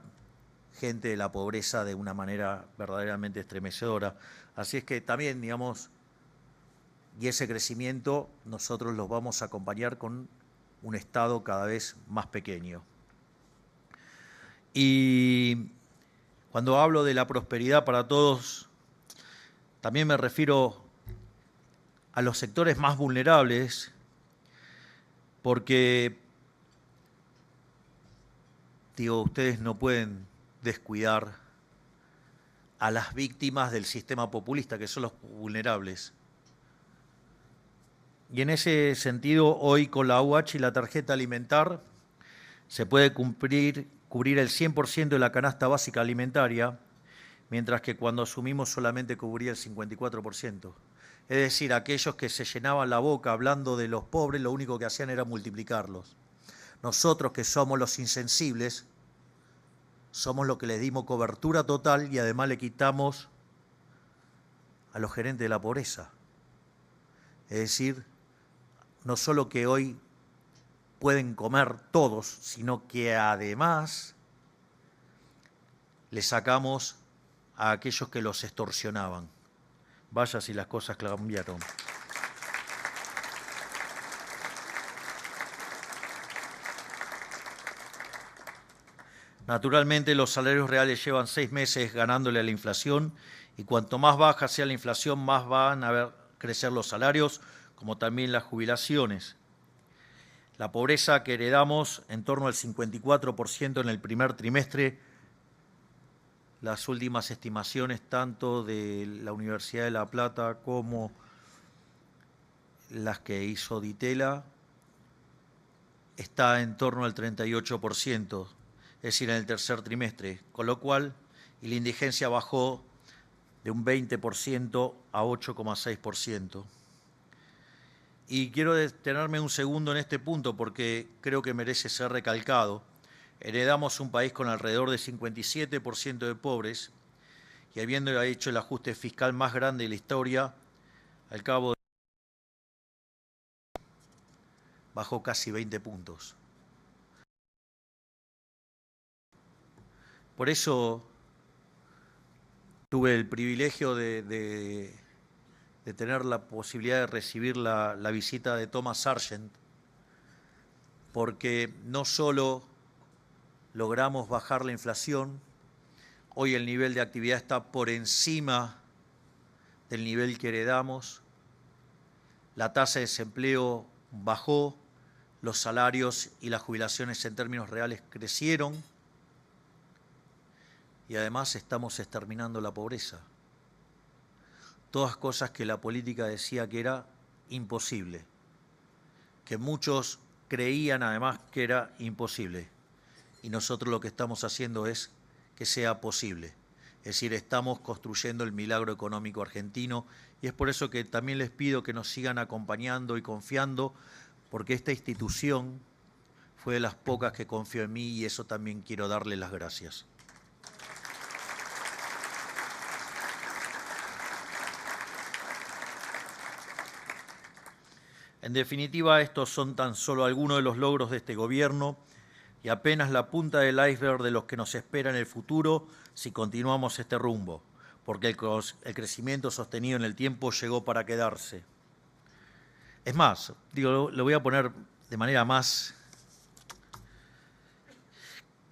S2: gente de la pobreza de una manera verdaderamente estremecedora. Así es que también, digamos, y ese crecimiento nosotros los vamos a acompañar con un Estado cada vez más pequeño. Y cuando hablo de la prosperidad para todos, también me refiero a los sectores más vulnerables, porque, digo, ustedes no pueden descuidar a las víctimas del sistema populista, que son los vulnerables. Y en ese sentido, hoy con la AUH y la tarjeta alimentar, se puede cubrir el 100% de la canasta básica alimentaria, mientras que cuando asumimos solamente cubría el 54%. Es decir, aquellos que se llenaban la boca hablando de los pobres, lo único que hacían era multiplicarlos. Nosotros, que somos los insensibles, somos los que les dimos cobertura total y además le quitamos a los gerentes de la pobreza. Es decir, no solo que hoy pueden comer todos, sino que además le sacamos a aquellos que los extorsionaban. Vaya si las cosas cambiaron. Naturalmente, los salarios reales llevan 6 meses ganándole a la inflación y cuanto más baja sea la inflación, más van a crecer los salarios, como también las jubilaciones. La pobreza que heredamos en torno al 54% en el primer trimestre. Las últimas estimaciones tanto de la Universidad de La Plata como las que hizo Ditela está en torno al 38%, es decir, en el tercer trimestre, con lo cual y la indigencia bajó de un 20% a 8,6%. Y quiero detenerme un segundo en este punto porque creo que merece ser recalcado. Heredamos un país con alrededor de 57% de pobres y habiendo hecho el ajuste fiscal más grande de la historia, al cabo de bajó casi 20 puntos. Por eso tuve el privilegio de tener la posibilidad de recibir la visita de Thomas Sargent, porque no solo logramos bajar la inflación, hoy el nivel de actividad está por encima del nivel que heredamos, la tasa de desempleo bajó, los salarios y las jubilaciones en términos reales crecieron y además estamos exterminando la pobreza. Todas cosas que la política decía que era imposible, que muchos creían además que era imposible. Y nosotros lo que estamos haciendo es que sea posible. Es decir, estamos construyendo el milagro económico argentino y es por eso que también les pido que nos sigan acompañando y confiando, porque esta institución fue de las pocas que confió en mí y eso también quiero darle las gracias. En definitiva, estos son tan solo algunos de los logros de este gobierno y apenas la punta del iceberg de los que nos espera en el futuro si continuamos este rumbo, porque el crecimiento sostenido en el tiempo llegó para quedarse. Es más, lo voy a poner de manera más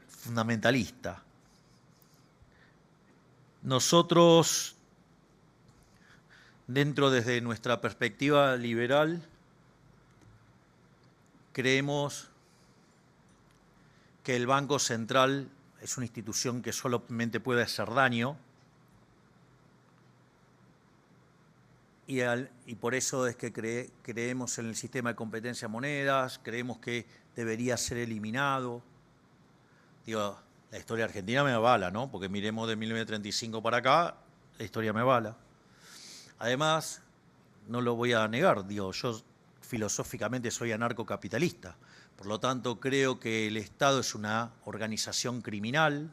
S2: fundamentalista. Nosotros, desde nuestra perspectiva liberal, creemos que el Banco Central es una institución que solamente puede hacer daño y por eso es que creemos en el sistema de competencia de monedas, creemos que debería ser eliminado. Digo, la historia argentina me avala, ¿no? Porque miremos de 1935 para acá, la historia me avala. Además, no lo voy a negar, digo, yo filosóficamente soy anarcocapitalista. Por lo tanto, creo que el Estado es una organización criminal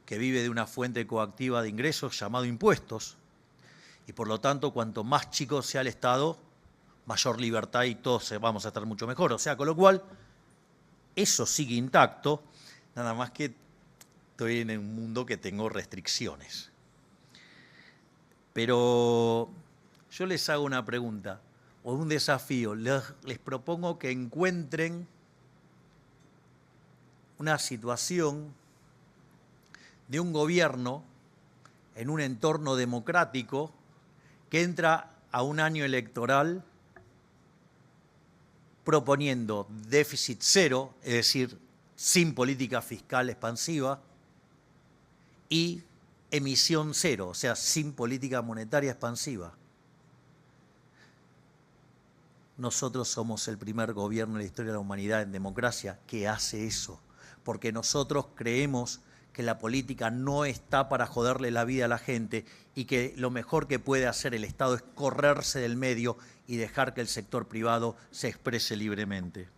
S2: que vive de una fuente coactiva de ingresos llamado impuestos. Y por lo tanto, cuanto más chico sea el Estado, mayor libertad y todos vamos a estar mucho mejor. O sea, con lo cual, eso sigue intacto, nada más que estoy en un mundo que tengo restricciones. Pero yo les hago una pregunta o un desafío. Les propongo que encuentren una situación de un gobierno en un entorno democrático que entra a un año electoral proponiendo déficit cero, es decir, sin política fiscal expansiva, y emisión cero, o sea, sin política monetaria expansiva. Nosotros somos el primer gobierno en la historia de la humanidad en democracia que hace eso, porque nosotros creemos que la política no está para joderle la vida a la gente y que lo mejor que puede hacer el Estado es correrse del medio y dejar que el sector privado se exprese libremente.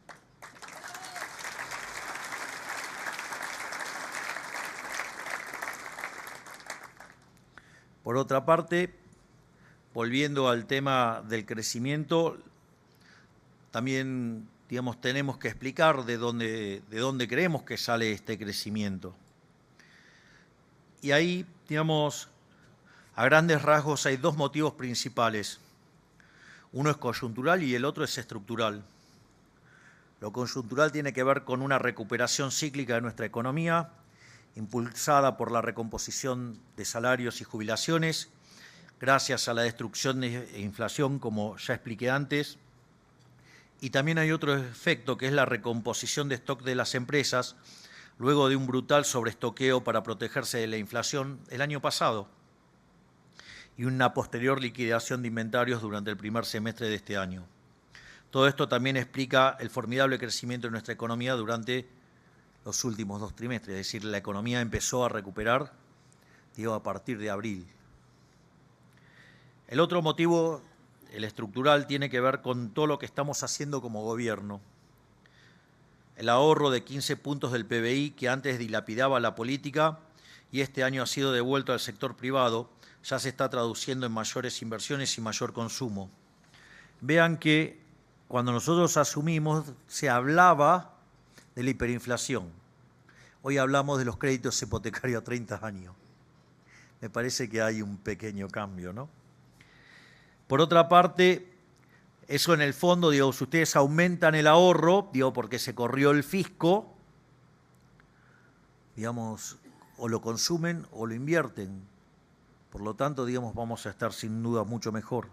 S2: Por otra parte, volviendo al tema del crecimiento, también, digamos, tenemos que explicar de dónde creemos que sale este crecimiento. Y ahí, digamos, a grandes rasgos hay dos motivos principales. Uno es coyuntural y el otro es estructural. Lo coyuntural tiene que ver con una recuperación cíclica de nuestra economía, impulsada por la recomposición de salarios y jubilaciones, gracias a la destrucción de inflación, como ya expliqué antes. Y también hay otro efecto, que es la recomposición de stock de las empresas, luego de un brutal sobreestoqueo para protegerse de la inflación el año pasado y una posterior liquidación de inventarios durante el primer semestre de este año. Todo esto también explica el formidable crecimiento de nuestra economía durante los últimos 2 trimestres, es decir, la economía empezó a recuperar, digo, a partir de abril. El otro motivo, el estructural, tiene que ver con todo lo que estamos haciendo como gobierno. El ahorro de 15 puntos del PBI que antes dilapidaba la política y este año ha sido devuelto al sector privado, ya se está traduciendo en mayores inversiones y mayor consumo. Vean que cuando nosotros asumimos se hablaba de la hiperinflación. Hoy hablamos de los créditos hipotecarios a 30 años. Me parece que hay un pequeño cambio, ¿no? Por otra parte, eso en el fondo, digo, si ustedes aumentan el ahorro, digo, porque se corrió el fisco, digamos, o lo consumen o lo invierten. Por lo tanto, digamos, vamos a estar sin duda mucho mejor.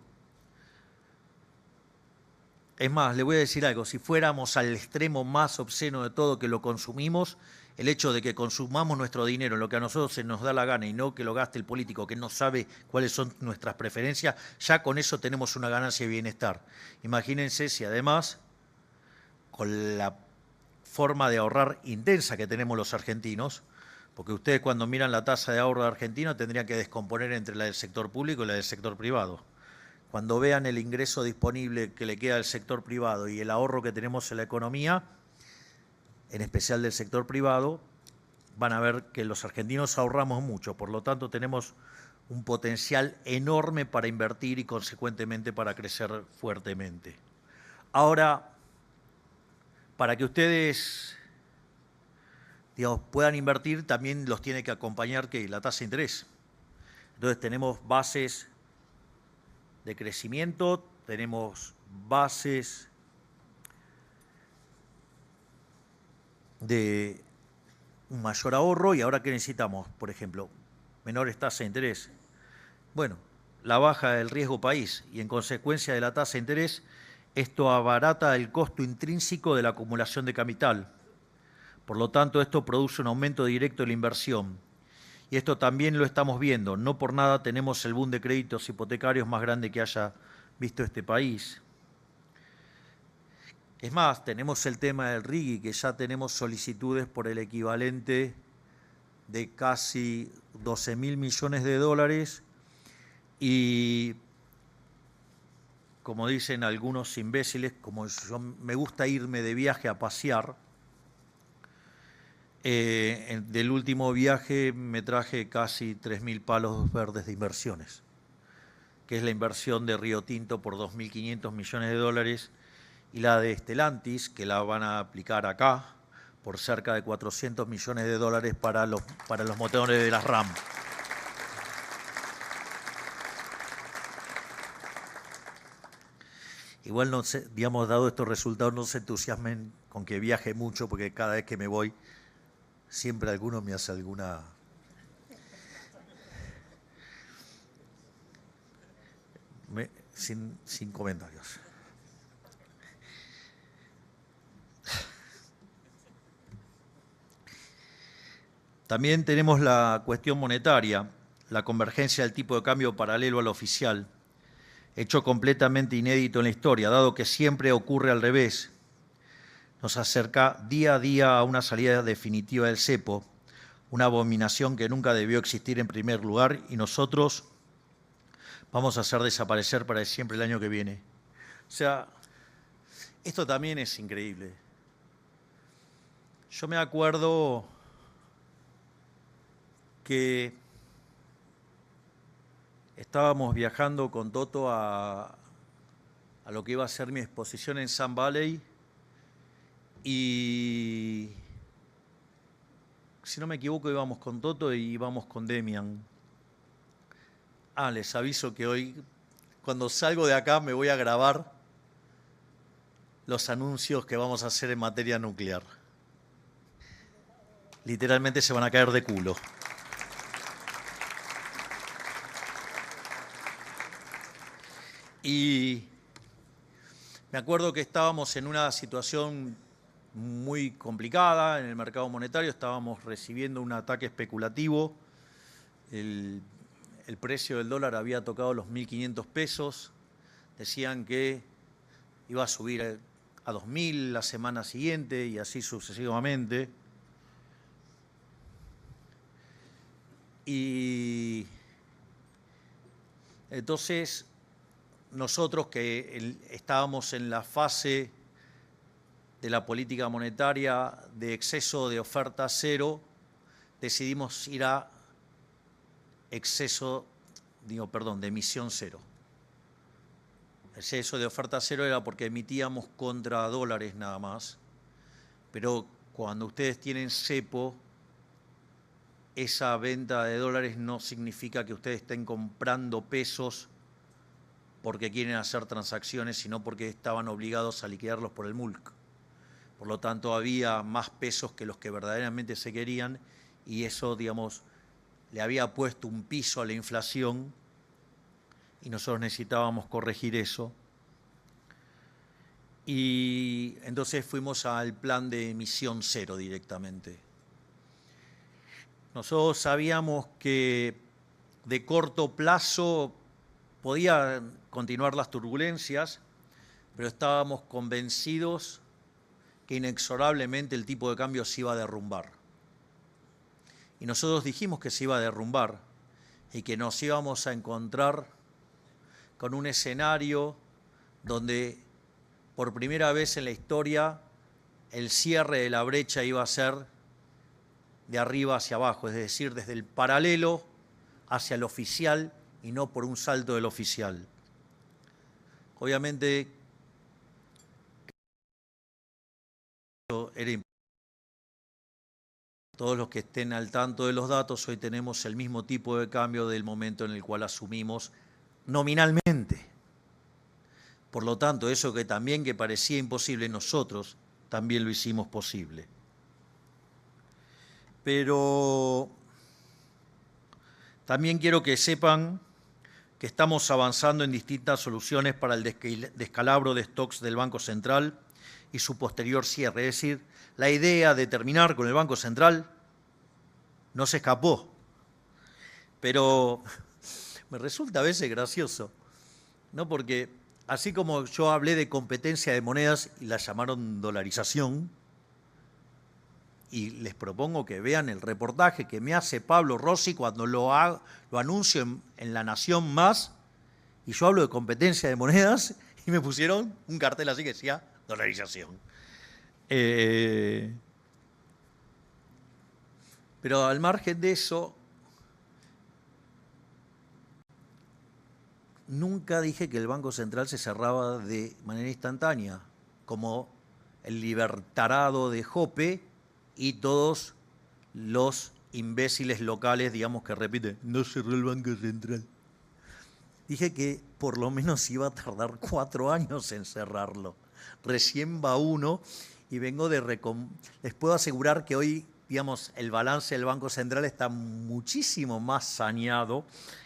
S2: Es más, le voy a decir algo, si fuéramos al extremo más obsceno de todo, que lo consumimos, el hecho de que consumamos nuestro dinero en lo que a nosotros se nos da la gana y no que lo gaste el político que no sabe cuáles son nuestras preferencias, ya con eso tenemos una ganancia de bienestar. Imagínense si además, con la forma de ahorrar intensa que tenemos los argentinos, porque ustedes cuando miran la tasa de ahorro de Argentina tendrían que descomponer entre la del sector público y la del sector privado. Cuando vean el ingreso disponible que le queda al sector privado y el ahorro que tenemos en la economía, en especial del sector privado, van a ver que los argentinos ahorramos mucho, por lo tanto tenemos un potencial enorme para invertir y consecuentemente para crecer fuertemente. Ahora, para que ustedes, digamos, puedan invertir, también los tiene que acompañar ¿qué? La tasa de interés. Entonces tenemos bases de crecimiento, tenemos bases de un mayor ahorro y ahora ¿qué necesitamos? Por ejemplo, menores tasas de interés. Bueno, la baja del riesgo país y en consecuencia de la tasa de interés, esto abarata el costo intrínseco de la acumulación de capital. Por lo tanto, esto produce un aumento directo de la inversión. Y esto también lo estamos viendo. No por nada tenemos el boom de créditos hipotecarios más grande que haya visto este país. Es más, tenemos el tema del RIGI, que ya tenemos solicitudes por el equivalente de casi 12.000 millones de dólares y, como dicen algunos imbéciles, como yo me gusta irme de viaje a pasear, del último viaje me traje casi 3.000 palos verdes de inversiones, que es la inversión de Río Tinto por 2.500 millones de dólares y la de Stellantis, que la van a aplicar acá, por cerca de 400 millones de dólares para los motores de las RAM. Igual, no sé, digamos, dado estos resultados, no se entusiasmen con que viaje mucho, porque cada vez que me voy, siempre alguno me hace alguna... Sin comentarios. También tenemos la cuestión monetaria, la convergencia del tipo de cambio paralelo al oficial, hecho completamente inédito en la historia, dado que siempre ocurre al revés. Nos acerca día a día a una salida definitiva del cepo, una abominación que nunca debió existir en primer lugar, y nosotros vamos a hacer desaparecer para siempre el año que viene. O sea, esto también es increíble. Yo me acuerdo que estábamos viajando con Toto a lo que iba a ser mi exposición en Sun Valley y, si no me equivoco, íbamos con Toto y íbamos con Demian. Les aviso que hoy, cuando salgo de acá, me voy a grabar los anuncios que vamos a hacer en materia nuclear. Literalmente se van a caer de culo. Y me acuerdo que estábamos en una situación muy complicada en el mercado monetario, estábamos recibiendo un ataque especulativo, el precio del dólar había tocado los 1.500 pesos, decían que iba a subir a 2.000 la semana siguiente y así sucesivamente. Y entonces nosotros, que estábamos en la fase de la política monetaria de exceso de oferta cero, decidimos ir a de emisión cero. El exceso de oferta cero era porque emitíamos contra dólares nada más, pero cuando ustedes tienen cepo, esa venta de dólares no significa que ustedes estén comprando pesos porque quieren hacer transacciones, sino porque estaban obligados a liquidarlos por el MULC. Por lo tanto, había más pesos que los que verdaderamente se querían y eso, digamos, le había puesto un piso a la inflación y nosotros necesitábamos corregir eso. Y entonces fuimos al plan de emisión cero directamente. Nosotros sabíamos que de corto plazo podían continuar las turbulencias, pero estábamos convencidos que inexorablemente el tipo de cambio se iba a derrumbar. Y nosotros dijimos que se iba a derrumbar y que nos íbamos a encontrar con un escenario donde por primera vez en la historia el cierre de la brecha iba a ser de arriba hacia abajo, es decir, desde el paralelo hacia el oficial y no por un salto del oficial. Obviamente, era importante. Todos los que estén al tanto de los datos, hoy tenemos el mismo tipo de cambio del momento en el cual asumimos nominalmente. Por lo tanto, eso que también que parecía imposible, nosotros también lo hicimos posible. Pero también quiero que sepan que estamos avanzando en distintas soluciones para el descalabro de stocks del Banco Central y su posterior cierre. Es decir, la idea de terminar con el Banco Central no se escapó. Pero me resulta a veces gracioso, ¿no? Porque así como yo hablé de competencia de monedas y la llamaron dolarización, y les propongo que vean el reportaje que me hace Pablo Rossi cuando lo anuncio en La Nación Más, y yo hablo de competencia de monedas, y me pusieron un cartel así que decía dolarización. Pero al margen de eso, nunca dije que el Banco Central se cerraba de manera instantánea, como el libertarado de Jope y todos los imbéciles locales, digamos, que repiten, no cerró el Banco Central. Dije que por lo menos iba a tardar 4 años en cerrarlo. Recién va uno y vengo de... Les puedo asegurar que hoy, digamos, el balance del Banco Central está muchísimo más saneado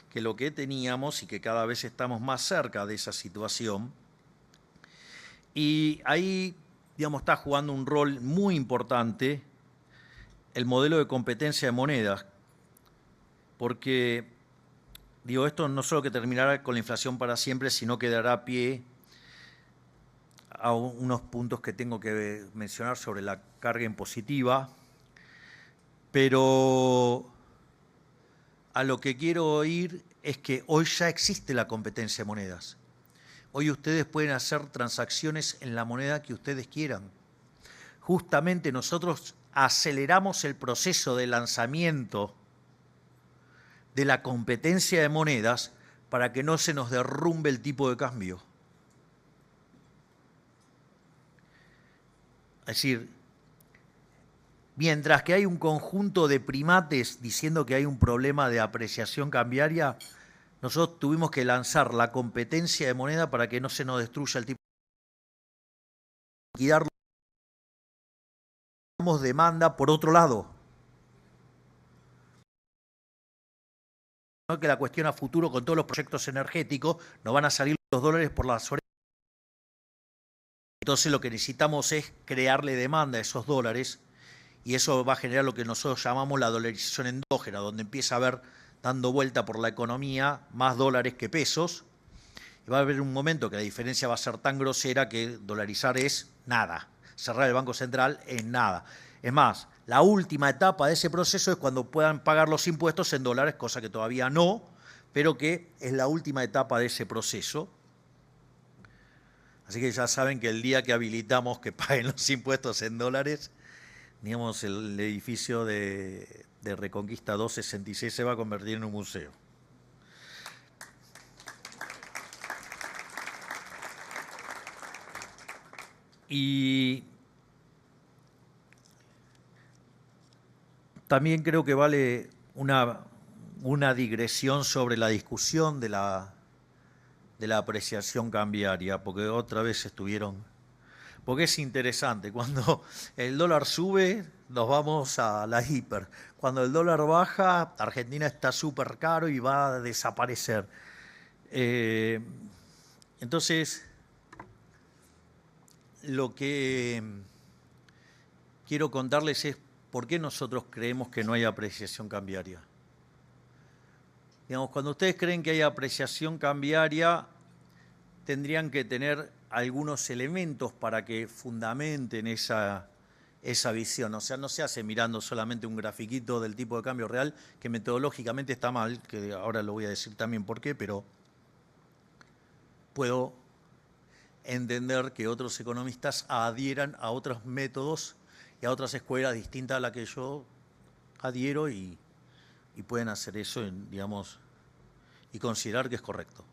S2: que lo que teníamos y que cada vez estamos más cerca de esa situación. Y ahí, digamos, está jugando un rol muy importante el modelo de competencia de monedas, porque, digo, esto no solo que terminará con la inflación para siempre, sino que dará pie a unos puntos que tengo que mencionar sobre la carga impositiva, pero a lo que quiero ir es que hoy ya existe la competencia de monedas. Hoy ustedes pueden hacer transacciones en la moneda que ustedes quieran. Justamente nosotros aceleramos el proceso de lanzamiento de la competencia de monedas para que no se nos derrumbe el tipo de cambio. Es decir, mientras que hay un conjunto de primates diciendo que hay un problema de apreciación cambiaria, nosotros tuvimos que lanzar la competencia de moneda para que no se nos destruya el tipo de cambio. Damos demanda por otro lado. Que la cuestión a futuro con todos los proyectos energéticos nos van a salir los dólares por las orejas. Entonces lo que necesitamos es crearle demanda a esos dólares y eso va a generar lo que nosotros llamamos la dolarización endógena, donde empieza a haber, dando vuelta por la economía, más dólares que pesos. Y va a haber un momento que la diferencia va a ser tan grosera que dolarizar es nada. Cerrar el Banco Central es nada. Es más, la última etapa de ese proceso es cuando puedan pagar los impuestos en dólares, cosa que todavía no, pero que es la última etapa de ese proceso. Así que ya saben que el día que habilitamos que paguen los impuestos en dólares, digamos, el edificio de Reconquista 266 se va a convertir en un museo. Y también creo que vale una digresión sobre la discusión de la apreciación cambiaria, porque otra vez estuvieron... Porque es interesante, cuando el dólar sube, nos vamos a la hiper. Cuando el dólar baja, Argentina está súper caro y va a desaparecer. Entonces, lo que quiero contarles es por qué nosotros creemos que no hay apreciación cambiaria. Digamos, cuando ustedes creen que hay apreciación cambiaria, tendrían que tener algunos elementos para que fundamenten esa visión. O sea, no se hace mirando solamente un grafiquito del tipo de cambio real, que metodológicamente está mal, que ahora lo voy a decir también por qué, pero puedo entender que otros economistas adhieran a otros métodos y a otras escuelas distintas a la que yo adhiero y pueden hacer eso, digamos, y considerar que es correcto.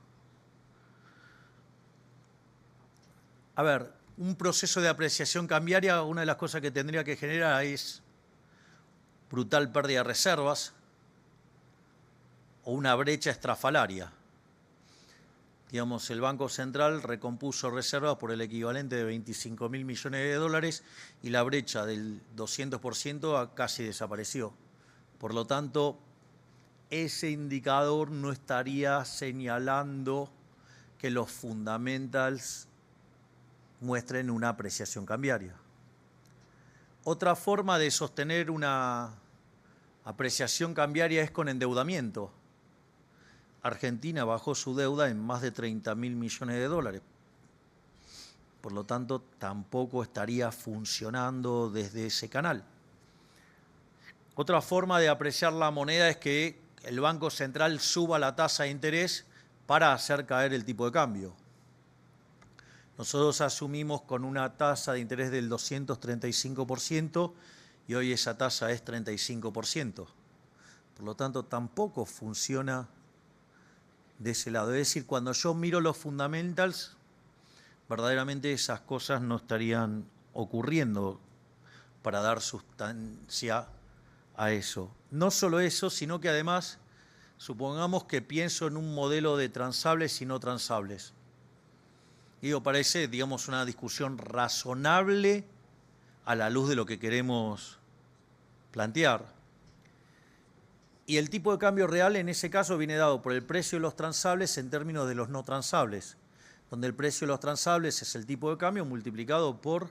S2: A ver, un proceso de apreciación cambiaria, una de las cosas que tendría que generar es brutal pérdida de reservas o una brecha estrafalaria. Digamos, el Banco Central recompuso reservas por el equivalente de 25.000 millones de dólares y la brecha del 200% casi desapareció. Por lo tanto, ese indicador no estaría señalando que los fundamentals muestren una apreciación cambiaria. Otra forma de sostener una apreciación cambiaria es con endeudamiento. Argentina bajó su deuda en más de 30.000 millones de dólares. Por lo tanto, tampoco estaría funcionando desde ese canal. Otra forma de apreciar la moneda es que el Banco Central suba la tasa de interés para hacer caer el tipo de cambio. Nosotros asumimos con una tasa de interés del 235% y hoy esa tasa es 35%. Por lo tanto, tampoco funciona de ese lado. Es decir, cuando yo miro los fundamentals, verdaderamente esas cosas no estarían ocurriendo para dar sustancia a eso. No solo eso, sino que además, supongamos que pienso en un modelo de transables y no transables. Digo, parece, digamos, una discusión razonable a la luz de lo que queremos plantear. Y el tipo de cambio real en ese caso viene dado por el precio de los transables en términos de los no transables, donde el precio de los transables es el tipo de cambio multiplicado por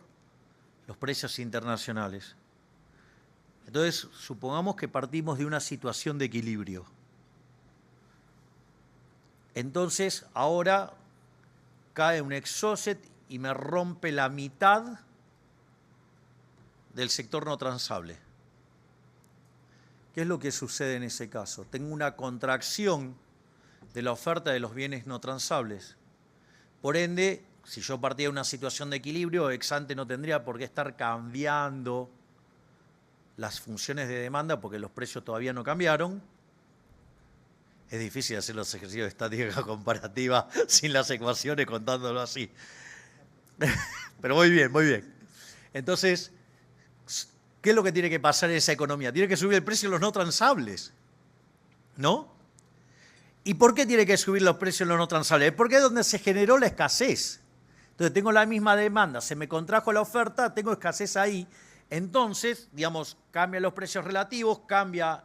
S2: los precios internacionales. Entonces, supongamos que partimos de una situación de equilibrio. Entonces, ahora cae un exocet y me rompe la mitad del sector no transable. ¿Qué es lo que sucede en ese caso? Tengo una contracción de la oferta de los bienes no transables. Por ende, si yo partía de una situación de equilibrio, ex ante no tendría por qué estar cambiando las funciones de demanda porque los precios todavía no cambiaron. Es difícil hacer los ejercicios de estática comparativa sin las ecuaciones contándolo así. Pero muy bien, muy bien. Entonces, ¿qué es lo que tiene que pasar en esa economía? Tiene que subir el precio de los no transables, ¿no? ¿Y por qué tiene que subir los precios de los no transables? Porque es donde se generó la escasez. Entonces, tengo la misma demanda, se me contrajo la oferta, tengo escasez ahí. Entonces, digamos, cambian los precios relativos, cambia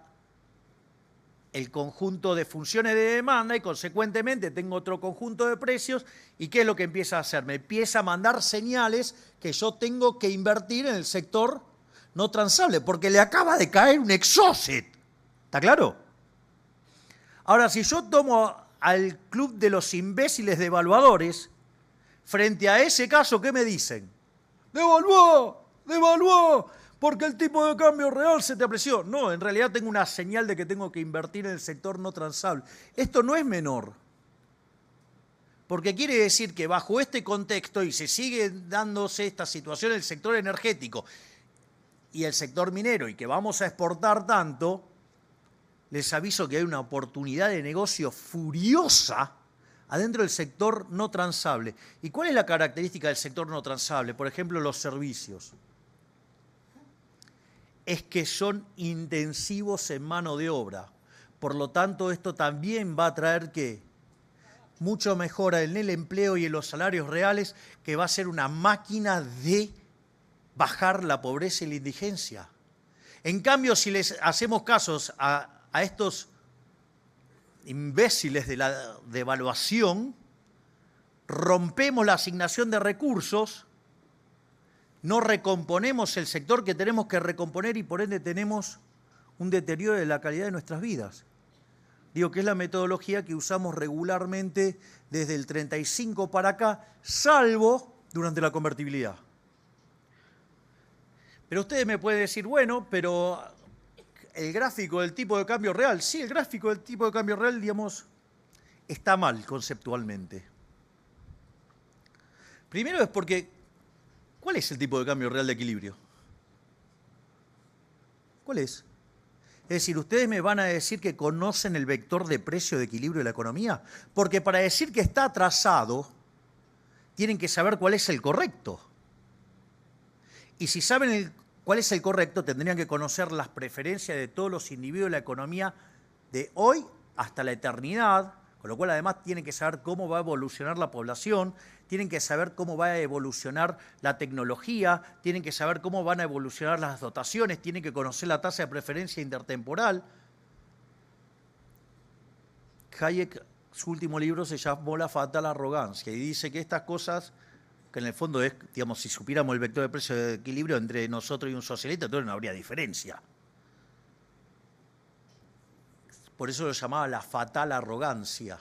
S2: el conjunto de funciones de demanda y consecuentemente tengo otro conjunto de precios. ¿Y qué es lo que empieza a hacer? Me empieza a mandar señales que yo tengo que invertir en el sector no transable porque le acaba de caer un exocet. ¿Está claro? Ahora, si yo tomo al club de los imbéciles devaluadores, frente a ese caso, ¿qué me dicen? ¡Devaluó! ¡Devaluó! Porque el tipo de cambio real se te apreció. No, en realidad tengo una señal de que tengo que invertir en el sector no transable. Esto no es menor. Porque quiere decir que bajo este contexto, y se sigue dándose esta situación en el sector energético y el sector minero, y que vamos a exportar tanto, les aviso que hay una oportunidad de negocio furiosa adentro del sector no transable. ¿Y cuál es la característica del sector no transable? Por ejemplo, los servicios. Es que son intensivos en mano de obra. Por lo tanto, esto también va a traer ¿qué? Mucho mejora en el empleo y en los salarios reales, que va a ser una máquina de bajar la pobreza y la indigencia. En cambio, si les hacemos casos a estos imbéciles de la devaluación, rompemos la asignación de recursos, no recomponemos el sector que tenemos que recomponer y por ende tenemos un deterioro de la calidad de nuestras vidas. Digo que es la metodología que usamos regularmente desde el 35 para acá, salvo durante la convertibilidad. Pero ustedes me pueden decir, bueno, pero el gráfico del tipo de cambio real, sí, el gráfico del tipo de cambio real, digamos, está mal conceptualmente. Primero es porque, ¿cuál es el tipo de cambio real de equilibrio? ¿Cuál es? Es decir, ¿ustedes me van a decir que conocen el vector de precio de equilibrio de la economía? Porque para decir que está atrasado, tienen que saber cuál es el correcto. Y si saben cuál es el correcto, tendrían que conocer las preferencias de todos los individuos de la economía de hoy hasta la eternidad, con lo cual además tienen que saber cómo va a evolucionar la población, tienen que saber cómo va a evolucionar la tecnología, tienen que saber cómo van a evolucionar las dotaciones, tienen que conocer la tasa de preferencia intertemporal. Hayek, su último libro se llamó La fatal arrogancia y dice que estas cosas que en el fondo es, digamos, si supiéramos el vector de precio de equilibrio entre nosotros y un socialista, entonces no habría diferencia. Por eso lo llamaba la fatal arrogancia,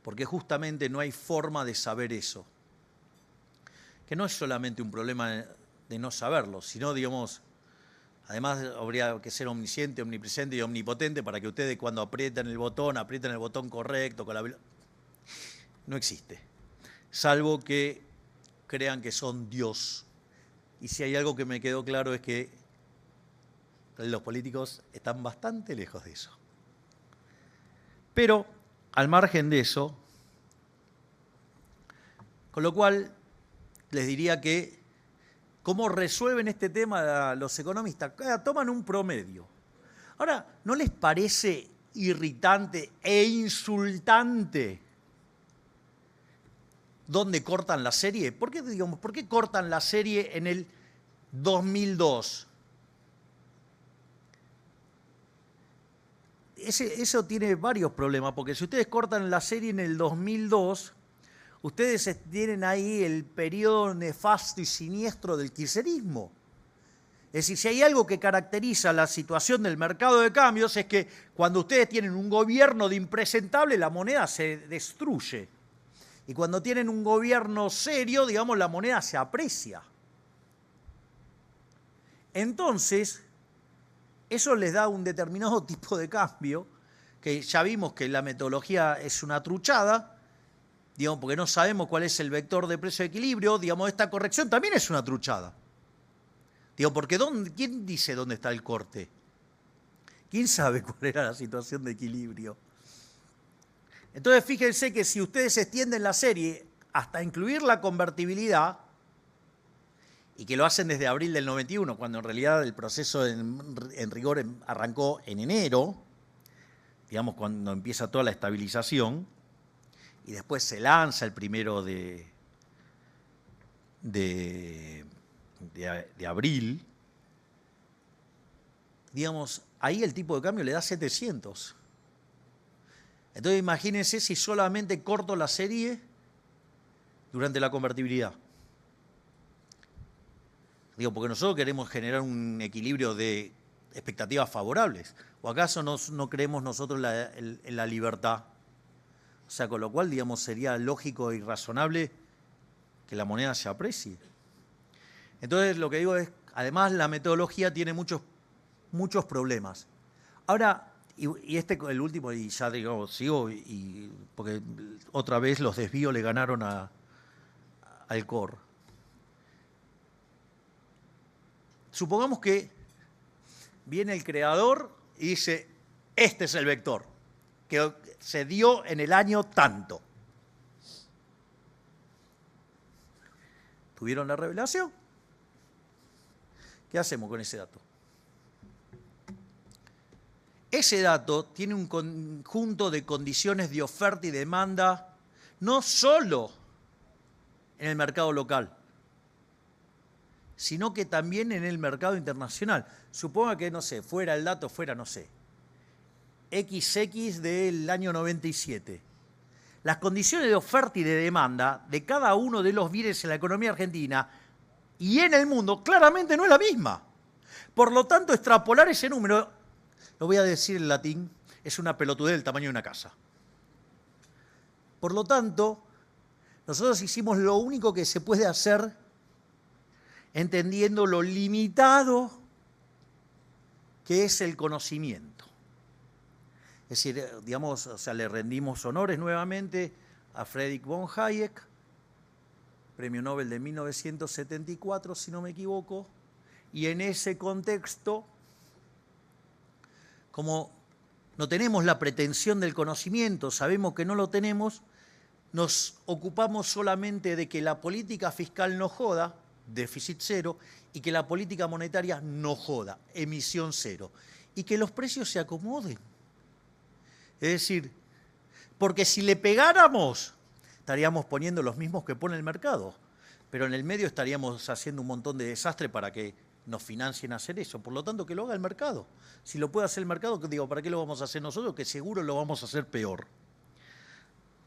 S2: porque justamente no hay forma de saber eso. Que no es solamente un problema de no saberlo, sino, digamos, además habría que ser omnisciente, omnipresente y omnipotente para que ustedes cuando aprieten el botón correcto, con la... No existe, salvo que crean que son Dios. Y si hay algo que me quedó claro es que los políticos están bastante lejos de eso. Pero, al margen de eso, con lo cual les diría que, ¿cómo resuelven este tema los economistas? Toman un promedio. Ahora, ¿no les parece irritante e insultante dónde cortan la serie? ¿Por qué cortan la serie en el 2002? Eso tiene varios problemas, porque si ustedes cortan la serie en el 2002, ustedes tienen ahí el periodo nefasto y siniestro del kirchnerismo. Es decir, si hay algo que caracteriza la situación del mercado de cambios es que cuando ustedes tienen un gobierno de impresentable, la moneda se destruye. Y cuando tienen un gobierno serio, digamos, la moneda se aprecia. Entonces, eso les da un determinado tipo de cambio, que ya vimos que la metodología es una truchada, digamos, porque no sabemos cuál es el vector de precio de equilibrio, digamos, esta corrección también es una truchada. Digo, porque ¿quién dice dónde está el corte? ¿Quién sabe cuál era la situación de equilibrio? Entonces, fíjense que si ustedes extienden la serie hasta incluir la convertibilidad, y que lo hacen desde abril del 91, cuando en realidad el proceso en rigor arrancó en enero, digamos, cuando empieza toda la estabilización, y después se lanza el 1 de abril, digamos, ahí el tipo de cambio le da 700. Entonces imagínense si solamente corto la serie durante la convertibilidad. Digo, porque nosotros queremos generar un equilibrio de expectativas favorables. ¿O acaso no creemos nosotros en la libertad? O sea, con lo cual, digamos, sería lógico y razonable que la moneda se aprecie. Entonces, lo que digo es, además, la metodología tiene muchos problemas. Ahora, y el último, y ya digo, sigo, porque otra vez los desvíos le ganaron al core. Supongamos que viene el creador y dice, este es el vector, que se dio en el año tanto. ¿Tuvieron la revelación? ¿Qué hacemos con ese dato? Ese dato tiene un conjunto de condiciones de oferta y demanda, no solo en el mercado local, sino que también en el mercado internacional. Suponga que, no sé, el dato fuera, no sé, XX del año 97. Las condiciones de oferta y de demanda de cada uno de los bienes en la economía argentina y en el mundo claramente no es la misma. Por lo tanto, extrapolar ese número, lo voy a decir en latín, es una pelotudez del tamaño de una casa. Por lo tanto, nosotros hicimos lo único que se puede hacer entendiendo lo limitado que es el conocimiento. Es decir, digamos, o sea, le rendimos honores nuevamente a Friedrich von Hayek, premio Nobel de 1974, si no me equivoco, y en ese contexto, como no tenemos la pretensión del conocimiento, sabemos que no lo tenemos, nos ocupamos solamente de que la política fiscal no joda, déficit cero, y que la política monetaria no joda, emisión cero, y que los precios se acomoden. Es decir, porque si le pegáramos, estaríamos poniendo los mismos que pone el mercado, pero en el medio estaríamos haciendo un montón de desastre para que nos financien hacer eso. Por lo tanto, que lo haga el mercado. Si lo puede hacer el mercado, digo, ¿para qué lo vamos a hacer nosotros? Que seguro lo vamos a hacer peor.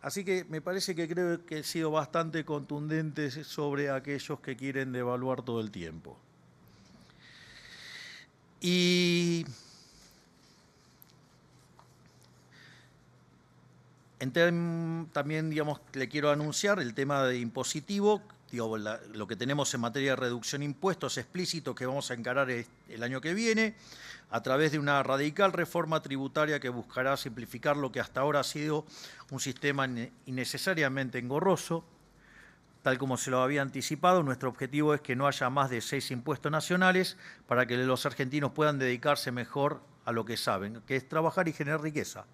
S2: Así que me parece que creo que he sido bastante contundente sobre aquellos que quieren devaluar todo el tiempo. Y también, digamos, le quiero anunciar el tema de impositivo. Lo que tenemos en materia de reducción de impuestos explícito que vamos a encarar el año que viene a través de una radical reforma tributaria que buscará simplificar lo que hasta ahora ha sido un sistema innecesariamente engorroso. Tal como se lo había anticipado, nuestro objetivo es que no haya más de 6 impuestos nacionales para que los argentinos puedan dedicarse mejor a lo que saben, que es trabajar y generar riqueza.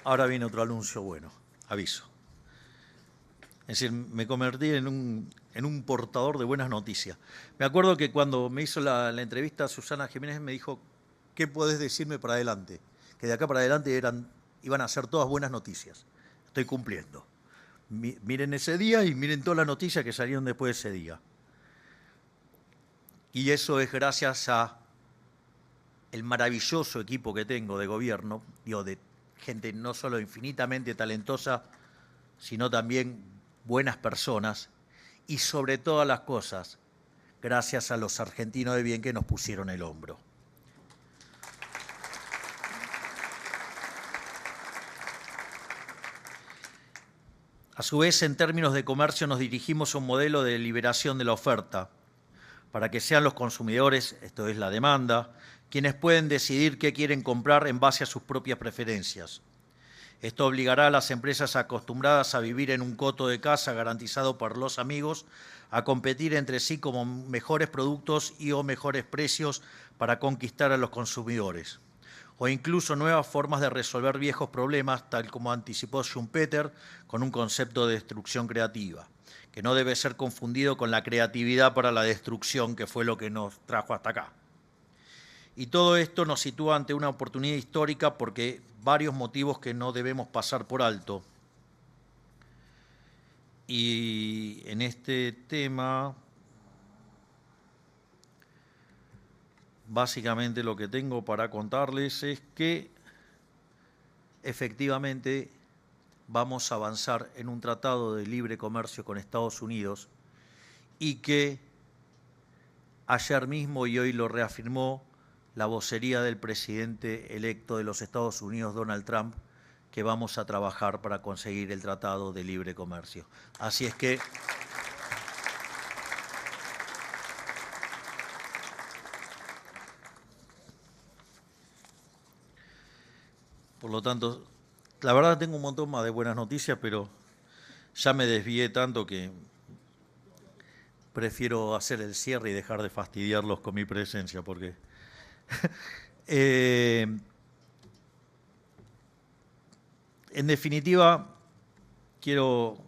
S2: Ahora viene otro anuncio bueno, aviso. Es decir, me convertí en un portador de buenas noticias. Me acuerdo que cuando me hizo la entrevista Susana Jiménez me dijo, ¿qué podés decirme para adelante? Que de acá para adelante iban a ser todas buenas noticias. Estoy cumpliendo. Miren ese día y miren todas las noticias que salieron después de ese día. Y eso es gracias a el maravilloso equipo que tengo de gobierno, de gente no solo infinitamente talentosa, sino también buenas personas, y sobre todas las cosas, gracias a los argentinos de bien que nos pusieron el hombro. A su vez, en términos de comercio, nos dirigimos a un modelo de liberación de la oferta, para que sean los consumidores, esto es la demanda, quienes pueden decidir qué quieren comprar en base a sus propias preferencias. Esto obligará a las empresas acostumbradas a vivir en un coto de casa garantizado por los amigos a competir entre sí como mejores productos y o mejores precios para conquistar a los consumidores. O incluso nuevas formas de resolver viejos problemas, tal como anticipó Schumpeter con un concepto de destrucción creativa, que no debe ser confundido con la creatividad para la destrucción, que fue lo que nos trajo hasta acá. Y todo esto nos sitúa ante una oportunidad histórica porque varios motivos que no debemos pasar por alto. Y en este tema, básicamente lo que tengo para contarles es que efectivamente vamos a avanzar en un tratado de libre comercio con Estados Unidos y que ayer mismo y hoy lo reafirmó la vocería del presidente electo de los Estados Unidos, Donald Trump, que vamos a trabajar para conseguir el Tratado de Libre Comercio. Así es que por lo tanto, la verdad tengo un montón más de buenas noticias, pero ya me desvié tanto que prefiero hacer el cierre y dejar de fastidiarlos con mi presencia, porque en definitiva, quiero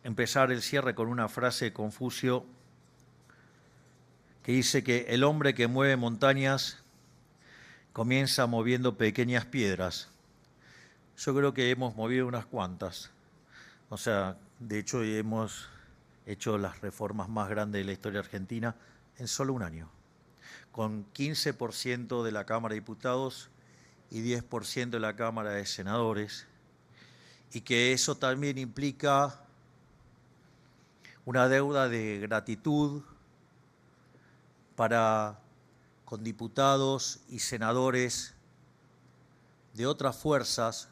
S2: empezar el cierre con una frase de Confucio que dice que el hombre que mueve montañas comienza moviendo pequeñas piedras. Yo creo que hemos movido unas cuantas. O sea, de hecho hemos hecho las reformas más grandes de la historia argentina en solo un año, con 15% de la Cámara de Diputados y 10% de la Cámara de Senadores, y que eso también implica una deuda de gratitud con diputados y senadores de otras fuerzas,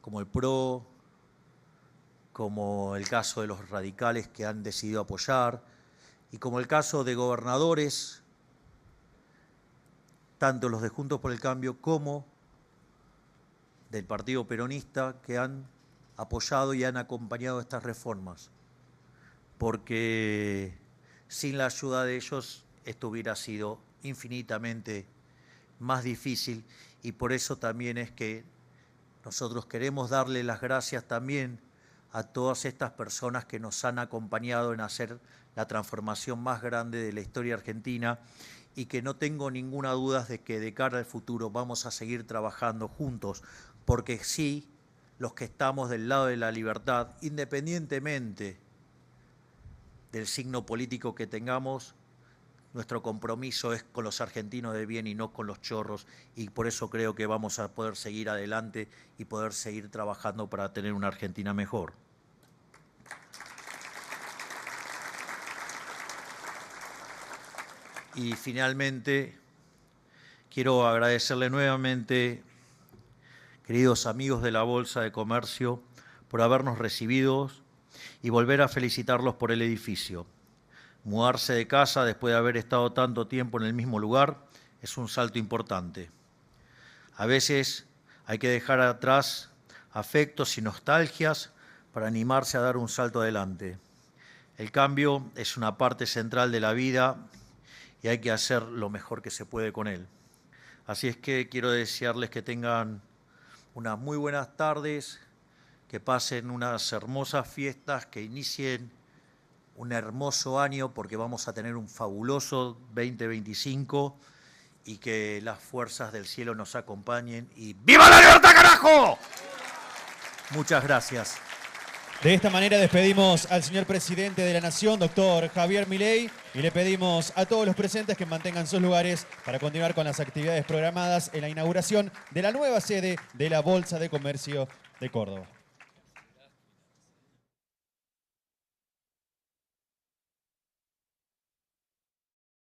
S2: como el PRO, como el caso de los radicales que han decidido apoyar, y como el caso de gobernadores, tanto los de Juntos por el Cambio como del Partido Peronista, que han apoyado y han acompañado estas reformas, porque sin la ayuda de ellos esto hubiera sido infinitamente más difícil, y por eso también es que nosotros queremos darle las gracias también a todas estas personas que nos han acompañado en hacer la transformación más grande de la historia argentina, y que no tengo ninguna duda de que de cara al futuro vamos a seguir trabajando juntos, porque sí, los que estamos del lado de la libertad, independientemente del signo político que tengamos, nuestro compromiso es con los argentinos de bien y no con los chorros, y por eso creo que vamos a poder seguir adelante y poder seguir trabajando para tener una Argentina mejor. Y finalmente, quiero agradecerle nuevamente, queridos amigos de la Bolsa de Comercio, por habernos recibido y volver a felicitarlos por el edificio. Mudarse de casa después de haber estado tanto tiempo en el mismo lugar es un salto importante. A veces hay que dejar atrás afectos y nostalgias para animarse a dar un salto adelante. El cambio es una parte central de la vida y hay que hacer lo mejor que se puede con él. Así es que quiero desearles que tengan unas muy buenas tardes, que pasen unas hermosas fiestas, que inicien un hermoso año porque vamos a tener un fabuloso 2025 y que las fuerzas del cielo nos acompañen y ¡viva la libertad, carajo! Muchas gracias.
S1: De esta manera despedimos al señor presidente de la Nación, doctor Javier Milei, y le pedimos a todos los presentes que mantengan sus lugares para continuar con las actividades programadas en la inauguración de la nueva sede de la Bolsa de Comercio de Córdoba.